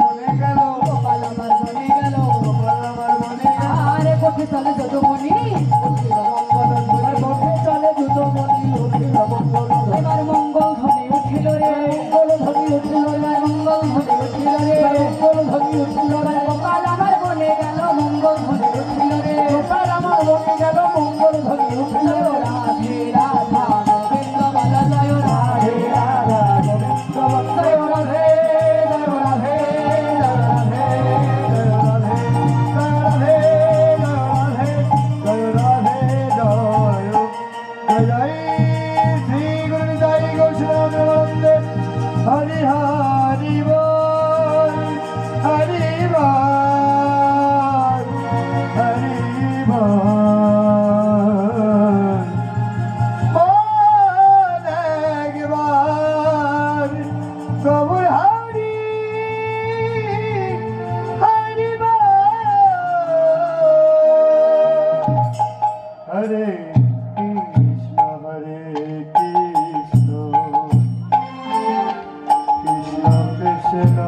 মনে গেল, গোপাল আমার বনে গেল। গোপাল আমার মনে গেল। আরে কোঠে চলে যদুমণি, উঠিল মঙ্গল ধ্বনি। আর বসে চলে দুটোমণি উঠিল মঙ্গল ধ্বনি। এবার মঙ্গল ধ্বনি উঠিল রে, মঙ্গল ধ্বনি উঠিল রে, এবার মঙ্গল ধ্বনি উঠিল রে। মঙ্গল ধ্বনি উঠিল রে। গোপাল আমার বনে গেল, মঙ্গল ধ্বনি উঠিল রে। গোপাল আমার মনে গেল, মঙ্গল ধ্বনি উঠিল জয় রে। রাধে রাধা গোবিন্দ বল জয় রাধে রাধে রাধা গোবিন্দ বল। জয় রাধে জয় রাধে, জয় রাধে, জয় রাধে, জয় রাধে, জয় রাধে, জয় রাধে, জয় জয় শ্রী গুরু নিতাই গৌর হরি হরি বল, হরি বল, হরি বল। বল একবার প্রভুর হরি হরি বল। হরে কৃষ্ণ হরে কৃষ্ণ, কৃষ্ণ কৃষ্ণ